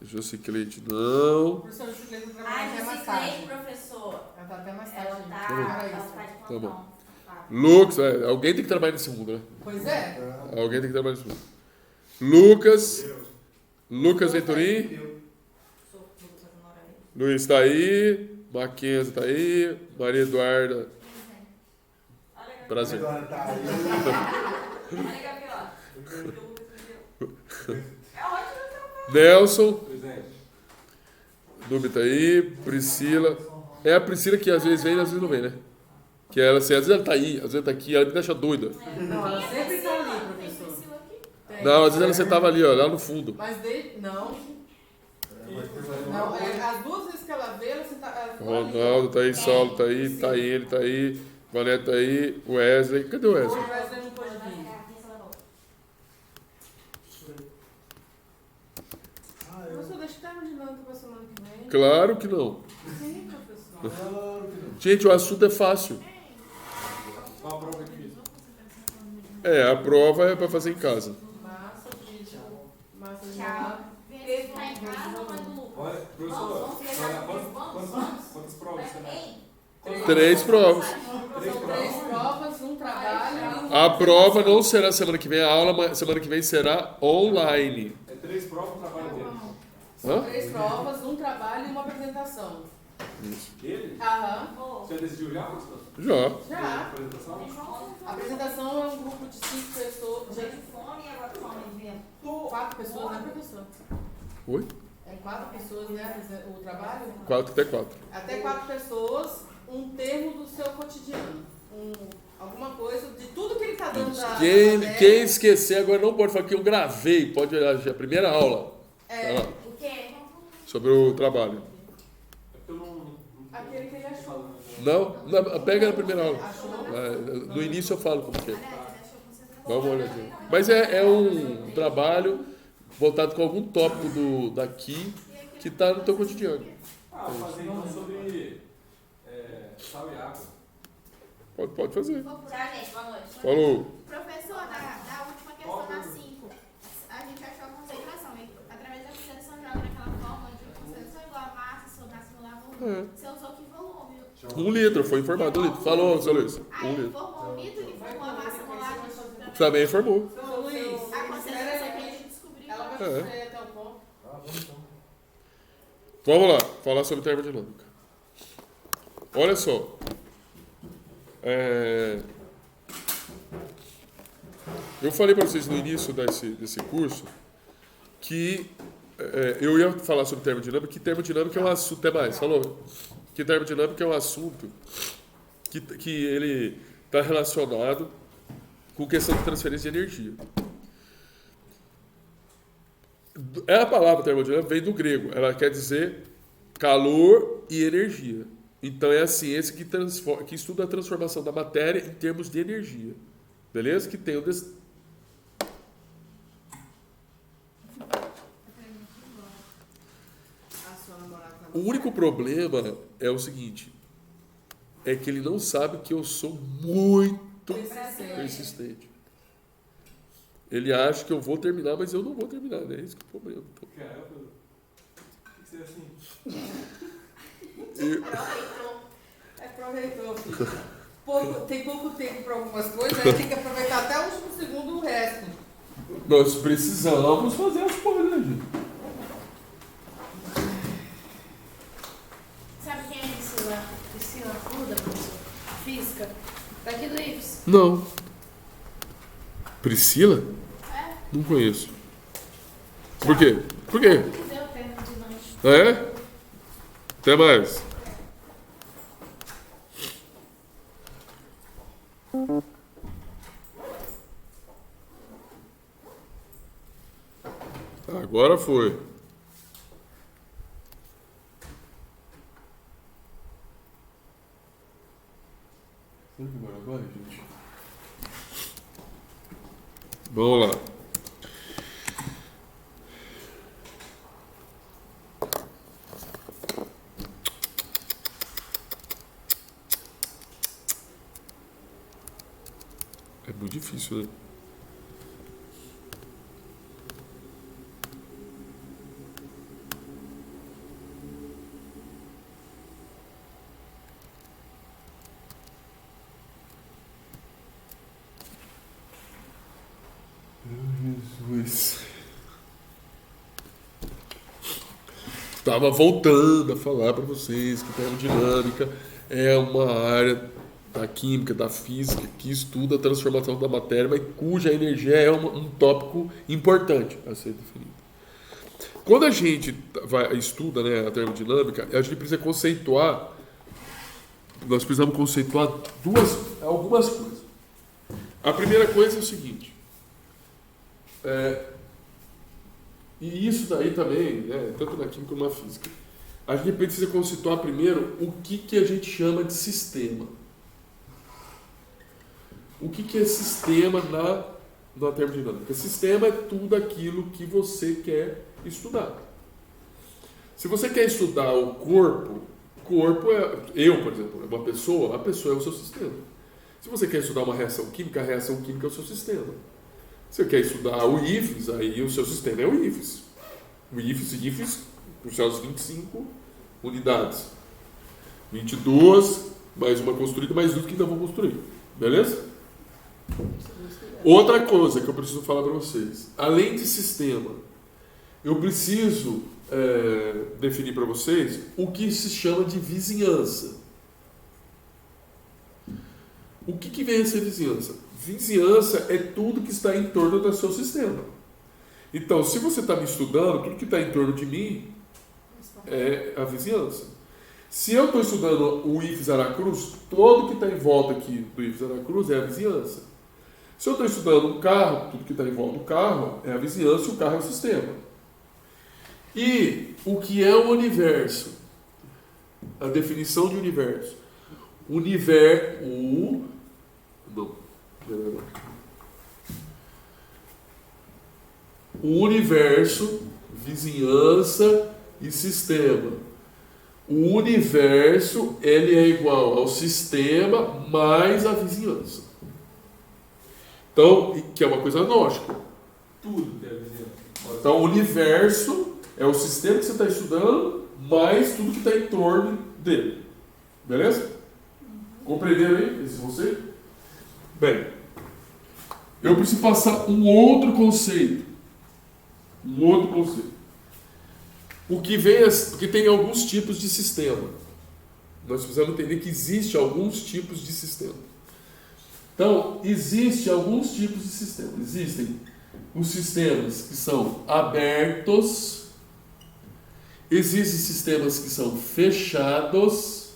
Josicleide não. Professor, eu chutei do trabalho Ai, até mais você tarde. crê, professor. Ela tá até mais Ela tarde. tá Para de isso. bom. plantão. Tá. Lucas, alguém tem que trabalhar nesse mundo, né? Pois é. Alguém tem que trabalhar nesse mundo. Lucas. Lucas Venturim. Sou fazendo hora aí. Luiz tá aí. Mackenzie tá aí. Maria Eduarda. Olha, Gabriel. Prazer. Agora tá aí. Olha, Gabriel. É ótimo essa Nelson. Presente. Nube tá aí. Priscila. É a Priscila que às vezes vem e às vezes não vem, né? Que ela, assim, às vezes ela tá aí, às vezes tá aqui, ela me deixa doida. Não, ela Quem é sempre tá ali, Priscila? Tem professor. Priscila aqui? Tem. Não, às vezes ela sentava ali, ó, lá no fundo. Mas não. Não, as duas vezes que ela veio, ela ficou ali. Ronaldo tá aí, Saulo tá aí, tá ele, tá aí, Vanessa tá aí, Wesley. Cadê o Hoje Wesley? o Wesley não pôde vir. Professor, deixa eu estar imaginando pra semana que vem. Claro que não. Sim, professor. Claro que não. Gente, o assunto é fácil. Qual a prova que fiz? É, a prova é pra fazer em casa. Massa, vídeo. Massa, Tchau. Vê se tá em casa ou vai do Lucas. Olha, professor, olha, quantas provas você dá? Ei, 3 provas. São 3 provas, um trabalho. A prova não será semana que vem, a aula semana que vem será online. É 3 provas, um trabalho dele. São Hã? 3 provas, um trabalho e uma apresentação. Ele? Aham. Você já decidiu já, professor? Já. Já. Apresentação? A apresentação é um grupo de 5 pessoas. Gente, fome e agora fome de vento. 4 pessoas, né, professor? Oi? É 4 pessoas, né, o trabalho? 4 até 4. Até 4 pessoas, um termo do seu cotidiano. Alguma coisa, de tudo que ele está dando da Quem esquecer agora não pode falar que eu gravei, pode olhar a primeira aula. É, Tá lá, o quê? sobre o trabalho. É porque eu não. aquele que ele achou. Não, pega na primeira aula. Achou? No início eu falo como que é. Aliás, deixa eu concentrar. Dá uma olhadinha. Mas é um trabalho voltado com algum tópico daqui que está no teu cotidiano. Ah, vou fazer então sobre sal e água. Pode fazer. Tchau, gente. Boa noite. Falou. Professor, da última questão da 5, a gente achou a concentração. E através da concentração joga naquela forma de concentração igual a massa, soldado molar volume. Você usou que volume? 1 litro, foi informado 1 litro. Falou, seu Luiz. 1 Aí ele litro. formou 1 litro e formou a massa molar. Também informou. Seu Luiz, A concentração que a gente descobriu. ela vai É. sofrer até o ponto. Vamos lá, falar sobre termodinâmica. Olha só. Eu falei para vocês no início desse curso que eu ia falar sobre termodinâmica, que termodinâmica é um assunto, até mais, falou? Que termodinâmica é um assunto que ele está relacionado com questão de transferência de energia. A palavra termodinâmica vem do grego, ela quer dizer calor e energia. Então é a ciência que estuda a transformação da matéria em termos de energia. Beleza? Que tem o único problema é o seguinte, é que ele não sabe que eu sou muito persistente. Ele acha que eu vou terminar, mas eu não vou terminar, né? Esse que é o problema. Que é, ser assim. Aproveitou, filho. Tem pouco tempo para algumas coisas, aí tem que aproveitar até o último segundo o resto. Nós precisamos fazer as coisas, gente. Sabe quem é Priscila Arruda, professor? Física? Daqui do IFES. Não. Priscila? É? Não conheço. Por quê? Por quê? Que deu o termo de lanche. É? Até mais. Agora foi. Será que agora vai, gente? Vamos lá. É muito difícil, né? Jesus. Estava voltando a falar para vocês que termodinâmica é uma área da química, da física, que estuda a transformação da matéria, mas cuja energia é um tópico importante a ser definido. Quando a gente estuda, né, a termodinâmica, a gente precisa conceituar, nós precisamos conceituar algumas coisas. A primeira coisa é o seguinte, e isso daí também, né, tanto na química como na física, a gente precisa conceituar primeiro o que a gente chama de sistema. O que é sistema na termodinâmica? Sistema é tudo aquilo que você quer estudar. Se você quer estudar o corpo eu, por exemplo, é uma pessoa, a pessoa é o seu sistema. Se você quer estudar uma reação química, a reação química é o seu sistema. Se você quer estudar o IFES, aí o seu sistema é o IFES. O IFES, por seus 25 unidades. 22, mais uma construída, mais duas que ainda vão construir. Beleza? Outra coisa que eu preciso falar para vocês. Além de sistema, eu preciso definir para vocês o que se chama de vizinhança. O que vem a ser vizinhança? Vizinhança é tudo que está em torno do seu sistema. Então, se você está me estudando, tudo que está em torno de mim é a vizinhança. Se eu estou estudando o IFES Aracruz, todo que está em volta aqui do IFES Aracruz é a vizinhança. Se eu estou estudando um carro, tudo que está em volta do carro é a vizinhança e o carro é o sistema. E o que é o universo? A definição de universo. O universo, vizinhança e sistema. O universo, ele é igual ao sistema mais a vizinhança. Então, que é uma coisa gnóstica. Tudo tem a vizinhança. Então, o universo é o sistema que você está estudando, mais tudo que está em torno dele. Beleza? Compreenderam aí? Esse você? Bem, eu preciso passar um outro conceito. Porque tem alguns tipos de sistema. Nós precisamos entender que existe alguns tipos de sistema. Então, existem alguns tipos de sistema. Existem os sistemas que são abertos, existem sistemas que são fechados,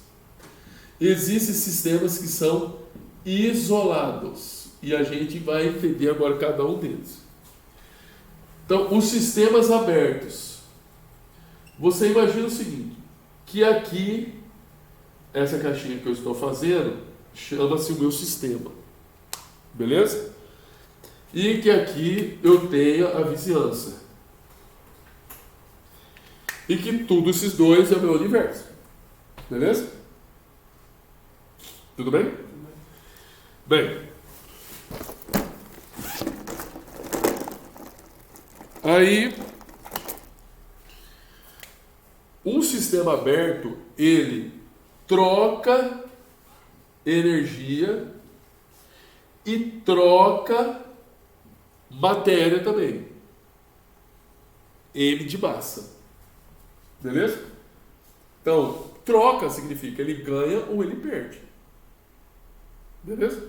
existem sistemas que são isolados. E a gente vai entender agora cada um deles. Então, os sistemas abertos. Você imagina o seguinte, que aqui, essa caixinha que eu estou fazendo, chama-se o meu sistema. Beleza? E que aqui eu tenho a vizinhança. E que tudo esses dois é o meu universo. Beleza? Tudo bem? Bem. Aí, sistema aberto, ele troca energia e troca matéria também. M de massa. Beleza? Então, troca significa ele ganha ou ele perde. Beleza?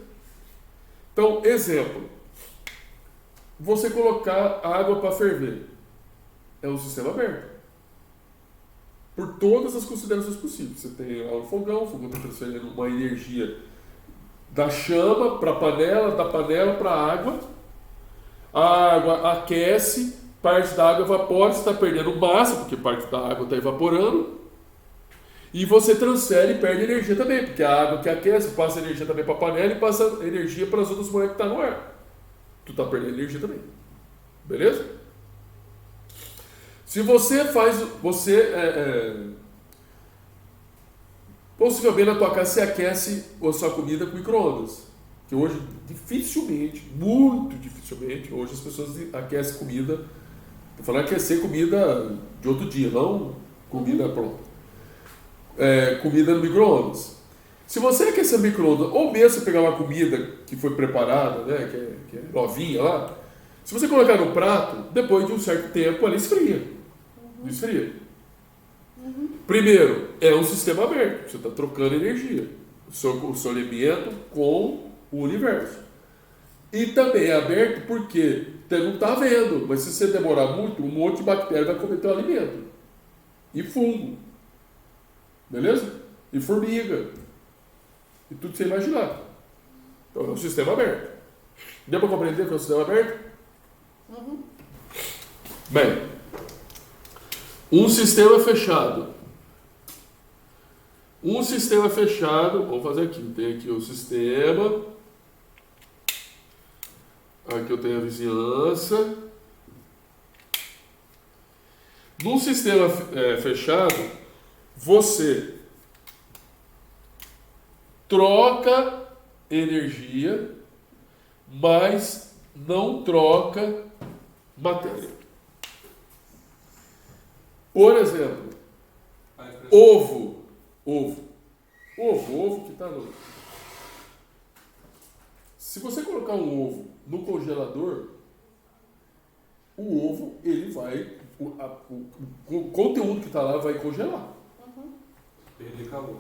Então, exemplo. Você colocar água para ferver. É um sistema aberto. Por todas as considerações possíveis. Você tem lá o fogão está transferindo uma energia da chama para a panela, da panela para a água. A água aquece, parte da água evapora, você está perdendo massa, porque parte da água está evaporando. E você transfere e perde energia também, porque a água que aquece passa energia também para a panela e passa energia para as outras moléculas que estão no ar. Tu está perdendo energia também. Beleza? Se você faz... possivelmente na tua casa você aquece a sua comida com micro-ondas. Que hoje, dificilmente, muito dificilmente, hoje as pessoas aquecem comida. Estou falando aquecer comida de outro dia, não comida pronta. Comida no micro-ondas. Se você aquecer no micro-ondas, ou mesmo você pegar uma comida que foi preparada, né, que é novinha lá, se você colocar no prato, depois de um certo tempo, ela esfria. Esfria. Primeiro, é um sistema aberto. Você está trocando energia. O seu alimento com o universo. E também é aberto porque você não está vendo, mas se você demorar muito, um monte de bactéria vai comer teu alimento. E fungo. Beleza? E formiga. E tudo que você imaginar. Então é um sistema aberto. Deu para compreender que é um sistema aberto? Bem, um sistema fechado. Um sistema fechado, vamos fazer aqui. Tem aqui o sistema. Aqui eu tenho a vizinhança. Num sistema fechado, você troca energia, mas não troca matéria. Por exemplo, ovo que está no... Se você colocar um ovo no congelador, o ovo, ele vai... O conteúdo que está lá vai congelar. Perder calor.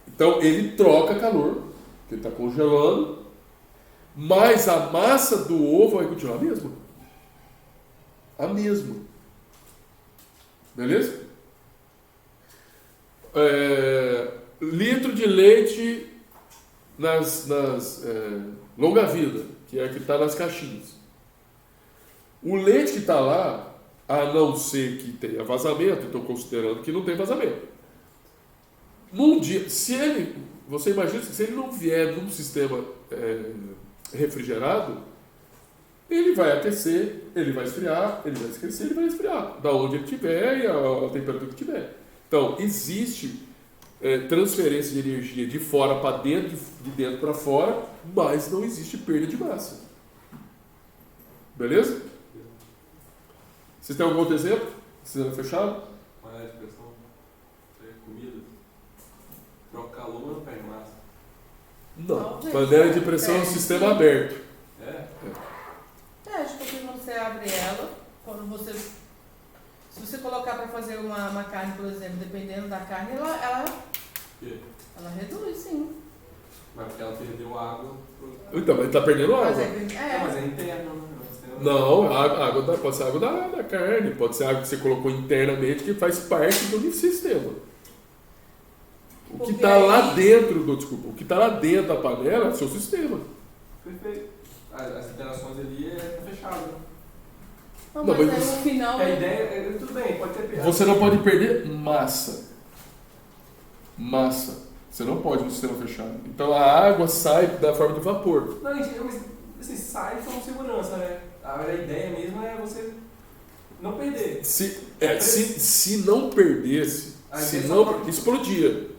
Então, ele troca calor, porque ele está congelando, mas a massa do ovo vai continuar a mesma. A mesma. Beleza? Litro de leite nas longa-vida, que é que está nas caixinhas. O leite que está lá, a não ser que tenha vazamento, estou considerando que não tem vazamento. Num dia, você imagina, se ele não vier num sistema refrigerado, ele vai aquecer, ele vai esfriar, ele vai esquecer, ele vai esfriar, da onde ele estiver e a temperatura que tiver. Então, existe transferência de energia de fora para dentro, de dentro para fora, mas não existe perda de massa. Beleza? Vocês têm algum outro exemplo? Sistema fechado? Panela de pressão, comida, troca calor, mas não perde massa. Não. Panela de pressão é um sistema aberto. Acho que quando você abre ela, se você colocar para fazer uma carne, por exemplo, dependendo da carne, ela reduz, sim. Mas porque ela perdeu água. Então, mas ele está perdendo água. Mas é interno. Não, a água pode ser água da carne, pode ser água que você colocou internamente que faz parte do sistema. O que está lá dentro o que está lá dentro da panela é o seu sistema. Perfeito. As interações ali é fechado. Não, mas aí no final... A ideia tudo bem, pode ter perda. Você não pode perder massa. Você não pode no sistema fechado. Então a água sai da forma de vapor. Não, mas assim, sai com segurança, né? A ideia mesmo é você não perder. Se não perdesse, explodia.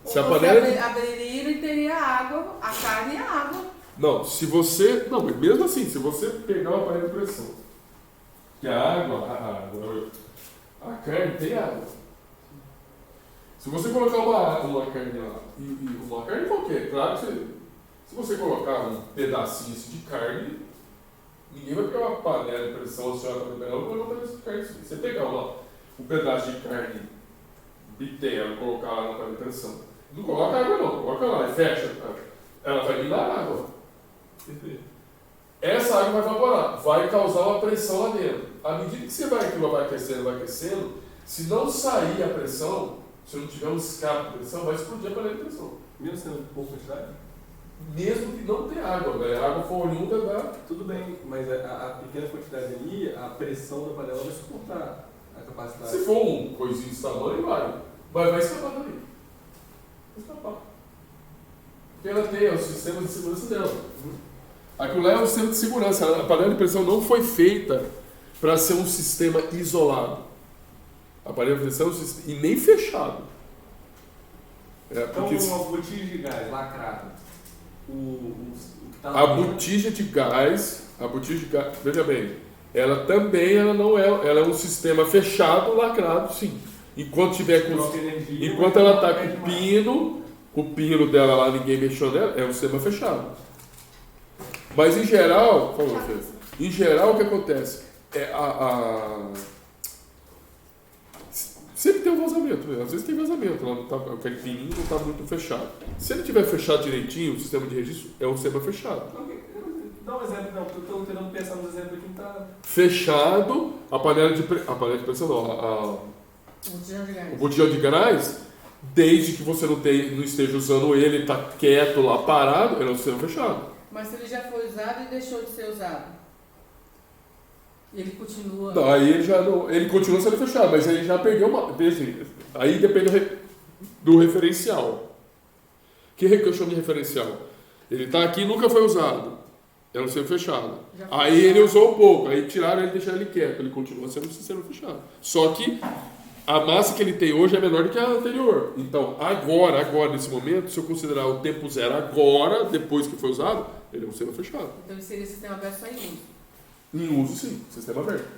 Se a panela... Você abriria e teria água, a carne e a água. Não, se você... Não, mas mesmo assim, se você pegar uma panela de pressão, que a água A carne tem água. Se você colocar uma carne lá, e uma carne qualquer, claro que se você colocar um pedacinho de carne, ninguém vai pegar uma panela de pressão, a senhora vai pegar uma pedaço de carne. Se você pegar um pedaço de carne bitela e colocar lá na panela de pressão, não coloca água não, coloca lá e fecha, ela vai virar água. Essa água vai evaporar, vai causar uma pressão lá dentro. À medida que aquilo vai aquecendo, se não sair a pressão, se não tiver um escape de pressão, vai explodir a panela de pressão. Mesmo sendo pouca quantidade? Mesmo que não tenha água, né? A água for oriunda da... Tudo bem, mas a pequena quantidade ali, a pressão da panela vai suportar a capacidade. Se for um coisinho desse tamanho, vai escapar também. Vai escapar. Porque ela tem os sistemas de segurança dela. Aquilo lá é um sistema de segurança. A panela de pressão não foi feita para ser um sistema isolado. A panela de pressão é um sistema, e nem fechado. Então, uma botija de gás lacrada. O que tá A botija de gás, veja bem, ela é um sistema fechado, lacrado, sim. Enquanto ela está com o pino dela lá, ninguém mexeu nela, é um sistema fechado. Mas em geral, o que acontece? Sempre tem um vazamento, né? Às vezes tem vazamento, lá o pininho não está muito fechado. Se ele tiver fechado direitinho, o sistema de registro é um sistema fechado. Dá um exemplo, não, porque eu estou tentando pensar nos exemplos aqui que não está... Fechado, a panela de pressão não, o botijão de gás, desde que você não esteja usando ele está quieto lá, parado, ele é um sistema fechado. Mas se ele já foi usado e deixou de ser usado? Ele continua... Não, aí ele continua sendo fechado, mas ele já perdeu uma... Aí depende do referencial. O que eu chamo de referencial? Ele está aqui e nunca foi usado. É um sistema fechado. Aí ele usou um pouco, aí tiraram ele e deixaram ele quieto. Ele continua sendo um sistema fechado. Só que a massa que ele tem hoje é menor do que a anterior. Então, agora, nesse momento, se eu considerar o tempo zero agora, depois que foi usado, ele é um sistema fechado. Então ele seria sistema aberto só em uso. Em uso, sim. Sistema aberto.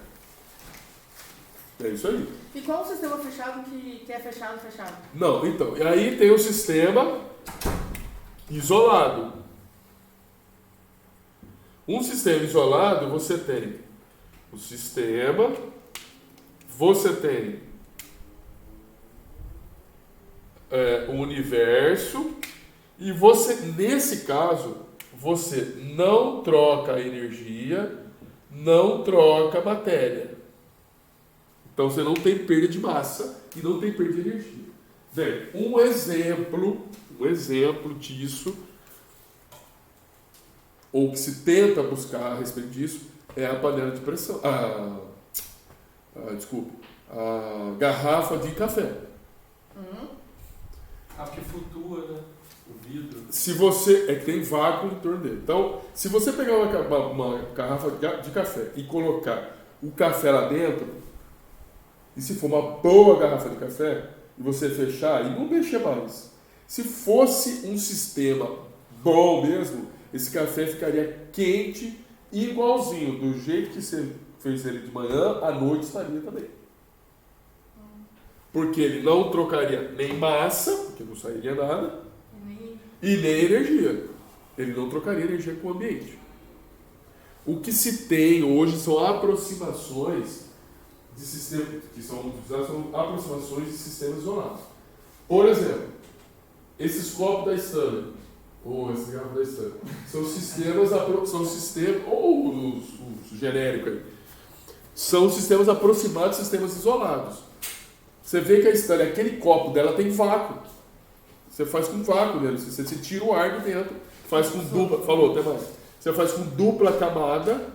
É isso aí. E qual o sistema fechado que é fechado? Não, então. E aí tem o sistema isolado. Um sistema isolado, você tem o sistema, você tem o universo, e você, nesse caso, você não troca energia, não troca matéria. Então você não tem perda de massa e não tem perda de energia. Bem, um exemplo disso, ou que se tenta buscar a respeito disso, é a panela de pressão. A garrafa de café. Porque flutua, né? O vidro. Se você... tem vácuo em torno dele. Então, se você pegar uma garrafa de café e colocar o café lá dentro, e se for uma boa garrafa de café, e você fechar e não mexer mais, se fosse um sistema bom mesmo, esse café ficaria quente, igualzinho, do jeito que você fez ele de manhã, à noite estaria também. Porque ele não trocaria nem massa, porque não sairia nada, e nem energia. Ele não trocaria energia com o ambiente. O que se tem hoje são aproximações de sistemas, que são aproximações de sistemas isolados. Por exemplo, esses copos da Stanley, ou esse garrafa da Stanley, são sistemas, ou os genéricos aí, são sistemas aproximados de sistemas isolados. Você vê que a Stanley, aquele copo dela tem vácuo. Você faz com vácuo nele. Você tira o ar de dentro, faz com dupla. Falou, até mais. Você faz com dupla camada,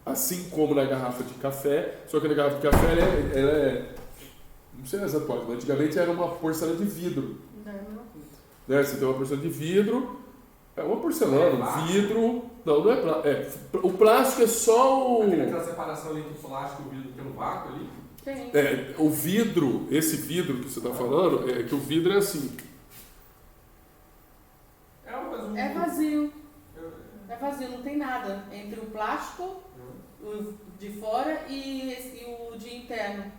assim como na garrafa de café. Só que na garrafa de café ela é não sei as atuais, mas antigamente era uma porcelana de vidro. Não é a mesma coisa. Né? Você tem uma porcelana de vidro, é uma porcelana, vidro. Não é plástico. O plástico é só o. Aquela separação ali entre o plástico e o vidro, tem um vácuo ali? Tem. O vidro, esse vidro que você está falando, é que o vidro é assim. É vazio. É vazio, não tem nada entre o plástico o de fora e o de interno.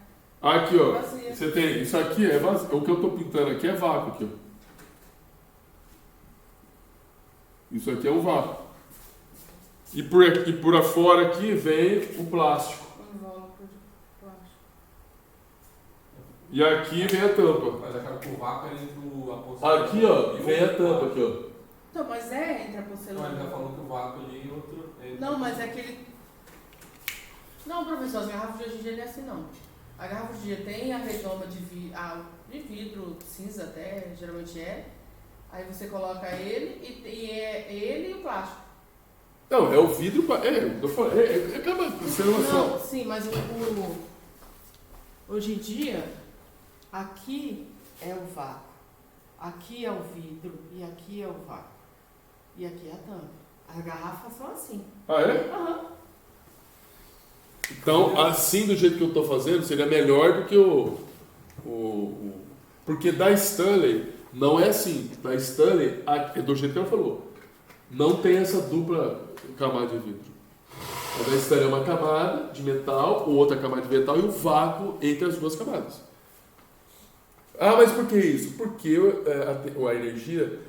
Aqui, ó. Vazia. Você tem. Isso aqui é vazio. O que eu estou pintando aqui é vácuo aqui, ó. Isso aqui é um vácuo. E por afora aqui vem o plástico. Um invólucro de plástico. E aqui vem a tampa. Mas acaba que o vácuo é entre a porcelana. Aqui, ó, e o vem a tampa vácuo. aqui, ó. Então, mas é entre a Não, ele porcelana. tá falando que o vácuo ali e outro. Não, mas é aquele. Não, professor, as garrafas de hoje em dia não é assim não. A garrafa de hoje em dia tem a redoma de vidro cinza até, geralmente é. Aí você coloca ele e é ele e o plástico. Não, é o vidro. Eu falo, acaba sendo uma só. Não, sim, mas hoje em dia, aqui é o vácuo, aqui é o vidro e aqui é o vácuo. E aqui é a tampa. As garrafas são assim. Ah, é? Aham. Então, assim do jeito que eu estou fazendo, seria melhor do que porque da Stanley não é assim. Da Stanley, é do jeito que ela falou. Não tem essa dupla camada de vidro. A da Stanley é uma camada de metal, outra camada de metal e o vácuo entre as duas camadas. Ah, mas por que isso? Porque a energia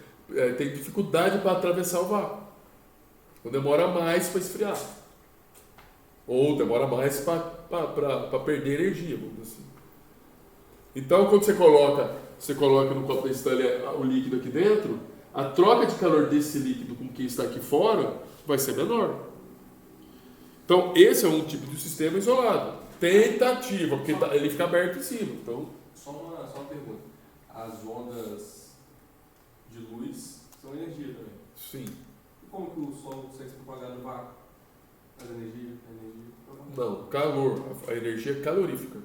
tem dificuldade para atravessar o vácuo. Então demora mais para esfriar. Ou demora mais para perder energia, vamos dizer assim. Então, quando você coloca no copo da Stanley o líquido aqui dentro, a troca de calor desse líquido com quem está aqui fora vai ser menor. Então, esse é um tipo de sistema isolado. Tentativa, porque ele fica aberto em cima. Então, Só uma pergunta. As ondas de luz são energia também. sim. E como que o som consegue se propagar no vácuo? As energias? Não, calor. A energia é calorífica.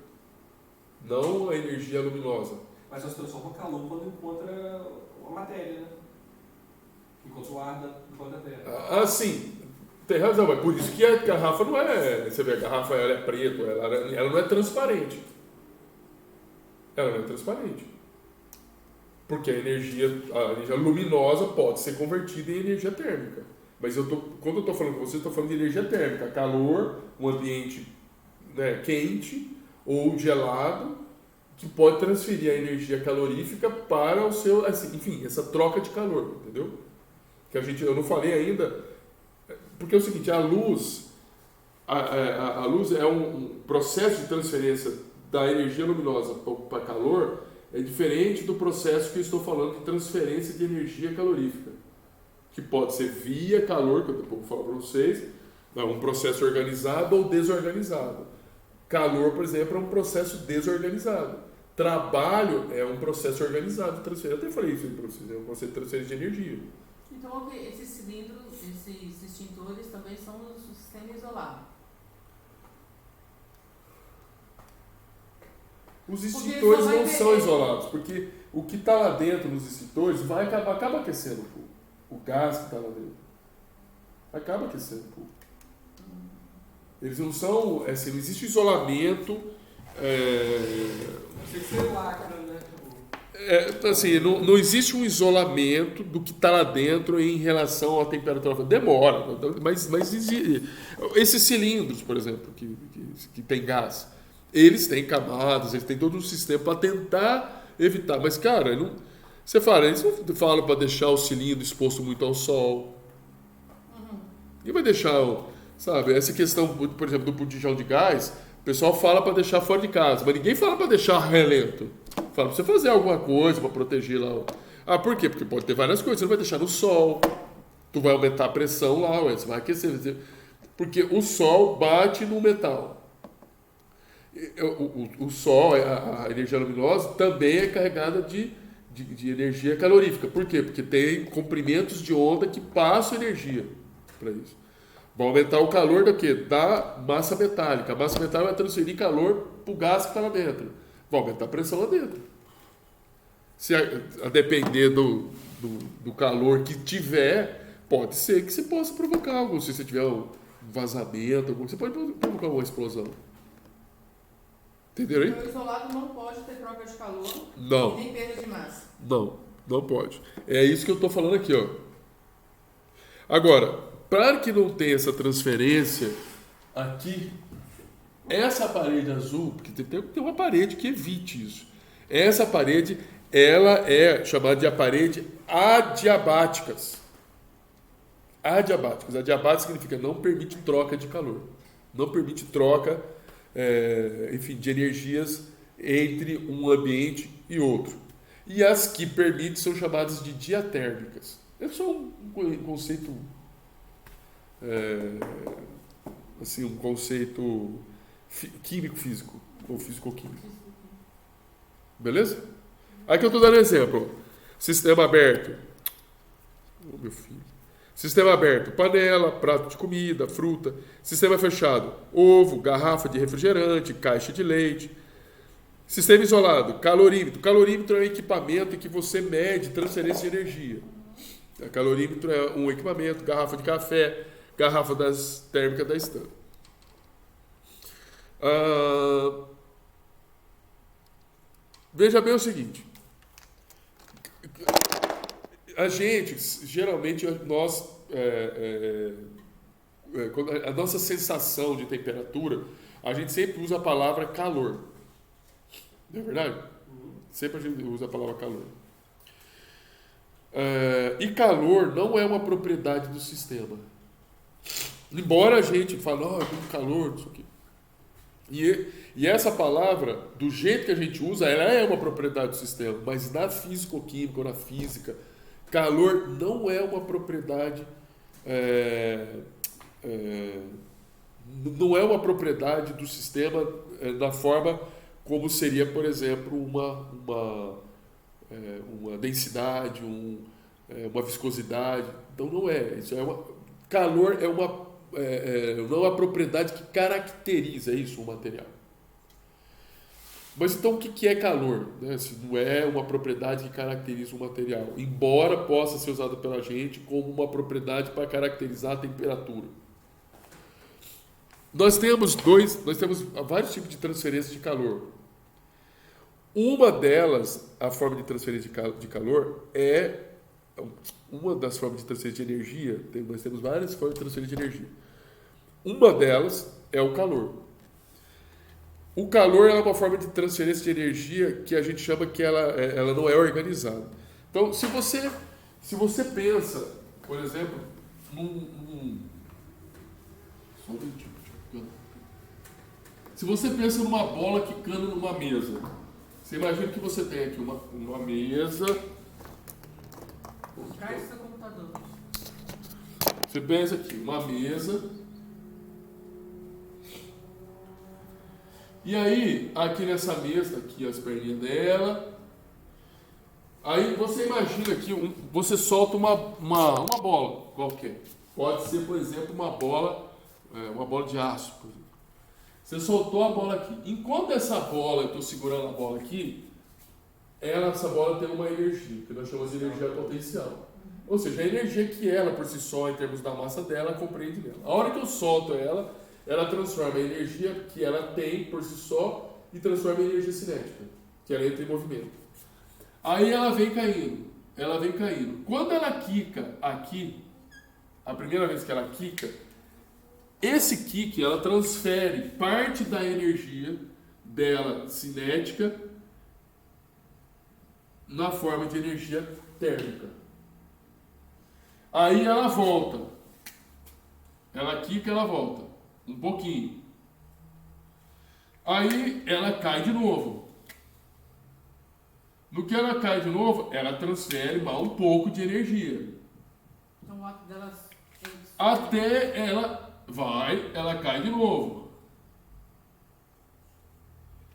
Não a energia luminosa. Mas só se transforma calor quando encontra a matéria, né? Enquanto o ar encontra a terra. Ah, sim. Tem razão, mas por isso que a garrafa não é. Você vê, a garrafa ela é preta, ela não é transparente. Ela não é transparente. Porque a energia luminosa pode ser convertida em energia térmica. Mas quando eu estou falando com você, eu estou falando de energia térmica. Calor, um ambiente, né, quente ou gelado, que pode transferir a energia calorífica para o seu... Assim, enfim, essa troca de calor, entendeu? Que eu não falei ainda... Porque é o seguinte, a luz é um processo de transferência da energia luminosa para calor, é diferente do processo que eu estou falando de transferência de energia calorífica, que pode ser via calor, que eu vou falar para vocês, é um processo organizado ou desorganizado. Calor, por exemplo, é um processo desorganizado. Trabalho é um processo organizado de transferência. Eu até falei isso para vocês, é um processo de transferência de energia. Então, esses cilindros, esses extintores também são um sistema isolado. Os Porque extintores só vai não ter- são isolados, porque o que está lá dentro nos extintores acaba aquecendo um pouco. O gás que está lá dentro acaba aquecendo um pouco. Eles não são, assim, não existe isolamento. Não sei que você lacra, né? Assim, não existe um isolamento do que está lá dentro em relação à temperatura. Demora, mas existe. Esses cilindros, por exemplo, que tem gás, eles têm camadas, eles têm todo um sistema para tentar evitar. Mas, cara, eles não falam para deixar o cilindro exposto muito ao sol. E vai deixar, sabe, essa questão, por exemplo, do botijão de gás, o pessoal fala para deixar fora de casa, mas ninguém fala para deixar relento. Fala para você fazer alguma coisa para proteger lá. Ah, por quê? Porque pode ter várias coisas. Você não vai deixar no sol, tu vai aumentar a pressão lá, você vai aquecer. Porque o sol bate no metal. O sol, a energia luminosa, também é carregada de energia calorífica. Por quê? Porque tem comprimentos de onda que passam energia para isso. Vai aumentar o calor da quê? Da massa metálica. A massa metálica vai transferir calor para o gás que está lá dentro. Vai aumentar a pressão lá dentro. Se a depender do calor que tiver, pode ser que você possa provocar algo. Se você tiver um vazamento, você pode provocar uma explosão. Entenderam aí? O isolado não pode ter troca de calor Não. nem perda de massa. Não pode. É isso que eu estou falando aqui, ó. Agora, para que não tenha essa transferência aqui, Essa parede azul, porque tem uma parede que evite isso. Essa parede, ela é chamada de a parede adiabáticas. Adiabáticas. Adiabática significa não permite troca de calor. Não permite troca, enfim, de energias entre um ambiente e outro. E as que permitem são chamadas de diatérmicas. É só um conceito, assim, um conceito químico-físico, ou físico-químico. Beleza? Aqui eu estou dando exemplo. Sistema aberto. Oh, meu filho. Sistema aberto, panela, prato de comida, fruta. Sistema fechado, ovo, garrafa de refrigerante, caixa de leite. Sistema isolado, calorímetro. Calorímetro é um equipamento em que você mede transferência de energia. Calorímetro é um equipamento, garrafa de café, garrafa térmica da Stan. Veja bem o seguinte. A gente, geralmente, a nossa sensação de temperatura, a gente sempre usa a palavra calor. Não é verdade? Sempre a gente usa a palavra calor. E calor não é uma propriedade do sistema. Embora a gente fale, tem calor, não sei o quê. E essa palavra, do jeito que a gente usa, ela é uma propriedade do sistema. Mas na físico-química ou na física, calor não é uma propriedade, não é uma propriedade do sistema da forma como seria, por exemplo, uma densidade, uma viscosidade. Então não é. Calor não é uma propriedade que caracteriza isso, o material. Mas então o que é calor? Se não é uma propriedade que caracteriza o material, embora possa ser usado pela gente como uma propriedade para caracterizar a temperatura. Nós temos vários tipos de transferência de calor. Uma delas, a forma de transferência de calor, uma das formas de transferência de energia. Nós temos várias formas de transferência de energia. Uma delas é o calor. O calor é uma forma de transferência de energia que a gente chama que ela não é organizada. Então, se você pensa, por exemplo, se você pensa numa bola quicando numa mesa, você imagina que você tem aqui uma mesa. Traz seu computador. Você pensa aqui, uma mesa. E aí, aqui nessa mesa, aqui as perninhas dela. Aí você imagina que você solta uma bola qualquer. Pode ser, por exemplo, uma bola de aço. Por exemplo. Você soltou a bola aqui. Enquanto essa bola, eu estou segurando a bola aqui, essa bola tem uma energia, que nós chamamos de energia potencial. Ou seja, a energia que ela, por si só, em termos da massa dela, compreende nela. A hora que eu solto ela transforma a energia que ela tem por si só e transforma em energia cinética, que ela entra em movimento. Aí ela vem caindo. Quando ela quica aqui, a primeira vez que ela quica, esse kick, ela transfere parte da energia dela cinética na forma de energia térmica. Aí ela volta. Ela quica, ela volta. Um pouquinho. Aí ela cai de novo. No que ela cai de novo, ela transfere mais um pouco de energia. Então o ato delas. Até ela cai de novo.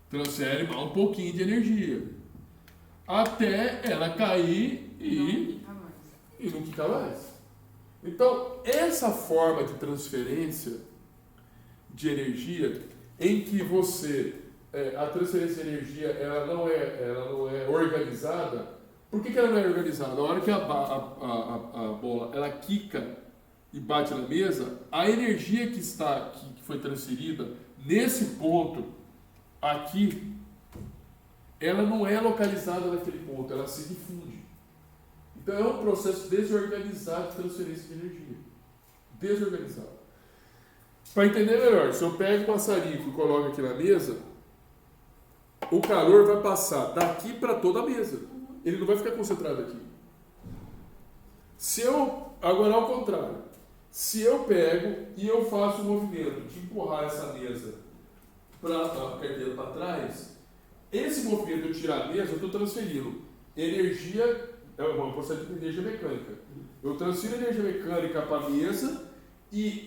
Transfere mais um pouquinho de energia. Até ela cair e não quicar mais. Então, essa forma de transferência de energia, em que a transferência de energia ela não é organizada. Por que ela não é organizada? Na hora que a bola ela quica e bate na mesa, a energia que foi transferida nesse ponto aqui, ela não é localizada naquele ponto, ela se difunde. Então é um processo desorganizado de transferência de energia. Desorganizado. Para entender melhor, se eu pego um maçarico e coloco aqui na mesa, o calor vai passar daqui para toda a mesa. Ele não vai ficar concentrado aqui. Agora ao contrário, se eu pego e eu faço o movimento de empurrar essa mesa para a carteira para trás, esse movimento de eu tirar a mesa, eu estou transferindo energia, é um processo de energia mecânica. Eu transfiro energia mecânica para a mesa e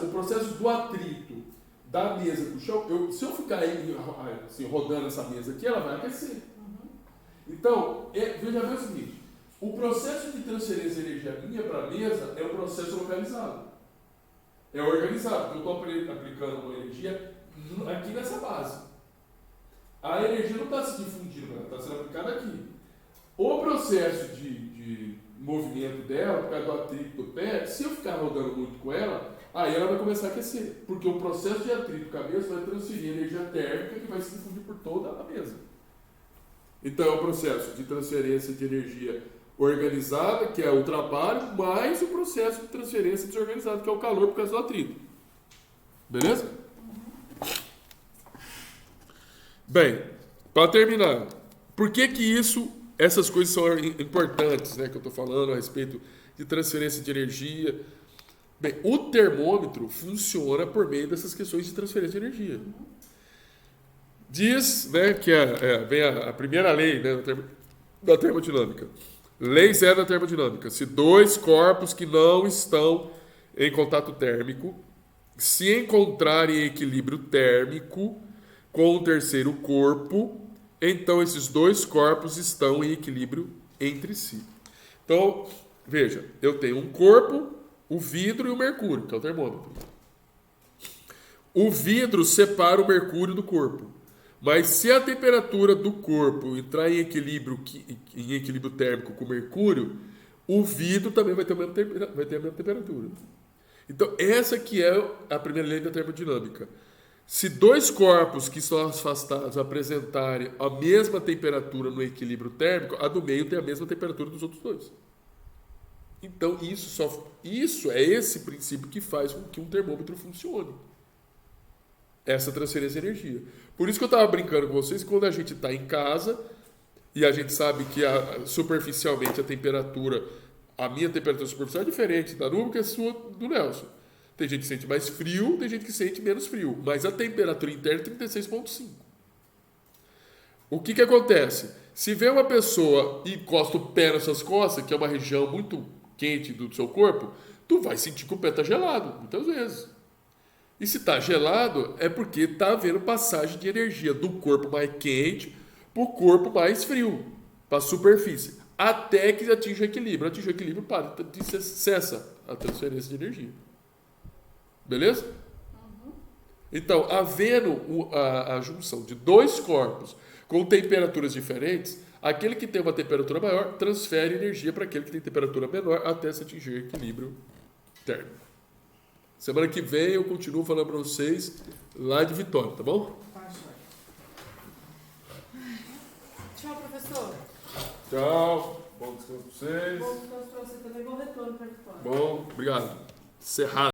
o processo do atrito da mesa para o chão, se eu ficar aí, assim, rodando essa mesa aqui, ela vai aquecer. Então, veja bem o seguinte, o processo de transferência de energia minha para a mesa é um processo localizado. É organizado. Eu estou aplicando uma energia aqui nessa base. A energia não está se difundindo, ela está sendo aplicada aqui. O processo de movimento dela, por causa do atrito do pé, se eu ficar rodando muito com ela, aí ela vai começar a aquecer. Porque o processo de atrito com a mesa vai transferir energia térmica que vai se difundir por toda a mesa. Então é o processo de transferência de energia organizada, que é o trabalho, mais o processo de transferência desorganizada, que é o calor por causa do atrito. Beleza? Bem, para terminar, por que essas coisas são importantes, né, que eu estou falando a respeito de transferência de energia? Bem, o termômetro funciona por meio dessas questões de transferência de energia. Diz, né, que vem a primeira lei, né, da termodinâmica. Lei 0 da termodinâmica. Se dois corpos que não estão em contato térmico se encontrarem em equilíbrio térmico com o terceiro corpo, então esses dois corpos estão em equilíbrio entre si. Então, veja, eu tenho um corpo, o vidro e o mercúrio, que é o termômetro. O vidro separa o mercúrio do corpo. Mas se a temperatura do corpo entrar em equilíbrio térmico com o mercúrio, o vidro também vai ter a mesma temperatura. Então, essa que é a primeira lei da termodinâmica. Se dois corpos que estão afastados apresentarem a mesma temperatura no equilíbrio térmico, a do meio tem a mesma temperatura dos outros dois. Então, isso é esse princípio que faz com que um termômetro funcione. Essa transferência de energia. Por isso que eu estava brincando com vocês, quando a gente está em casa e a gente sabe que superficialmente a minha temperatura superficial é diferente da Nubia que a sua do Nelson. Tem gente que sente mais frio, tem gente que sente menos frio, mas a temperatura interna é 36,5. O que acontece? Se vê uma pessoa e encosta o pé nas suas costas, que é uma região muito quente do seu corpo, tu vai sentir que o pé está gelado, muitas vezes. E se está gelado, é porque está havendo passagem de energia do corpo mais quente para o corpo mais frio, para a superfície, até que atinja o equilíbrio. Atinge o equilíbrio, cessa a transferência de energia. Beleza? Então, havendo a junção de dois corpos com temperaturas diferentes, aquele que tem uma temperatura maior transfere energia para aquele que tem temperatura menor até se atingir o equilíbrio térmico. Semana que vem eu continuo falando para vocês lá de Vitória, tá bom? Tchau, professor. Tchau. Bom descanso para vocês. Bom descanso para você também. Bom retorno para Vitória. Bom, obrigado. Cerrado.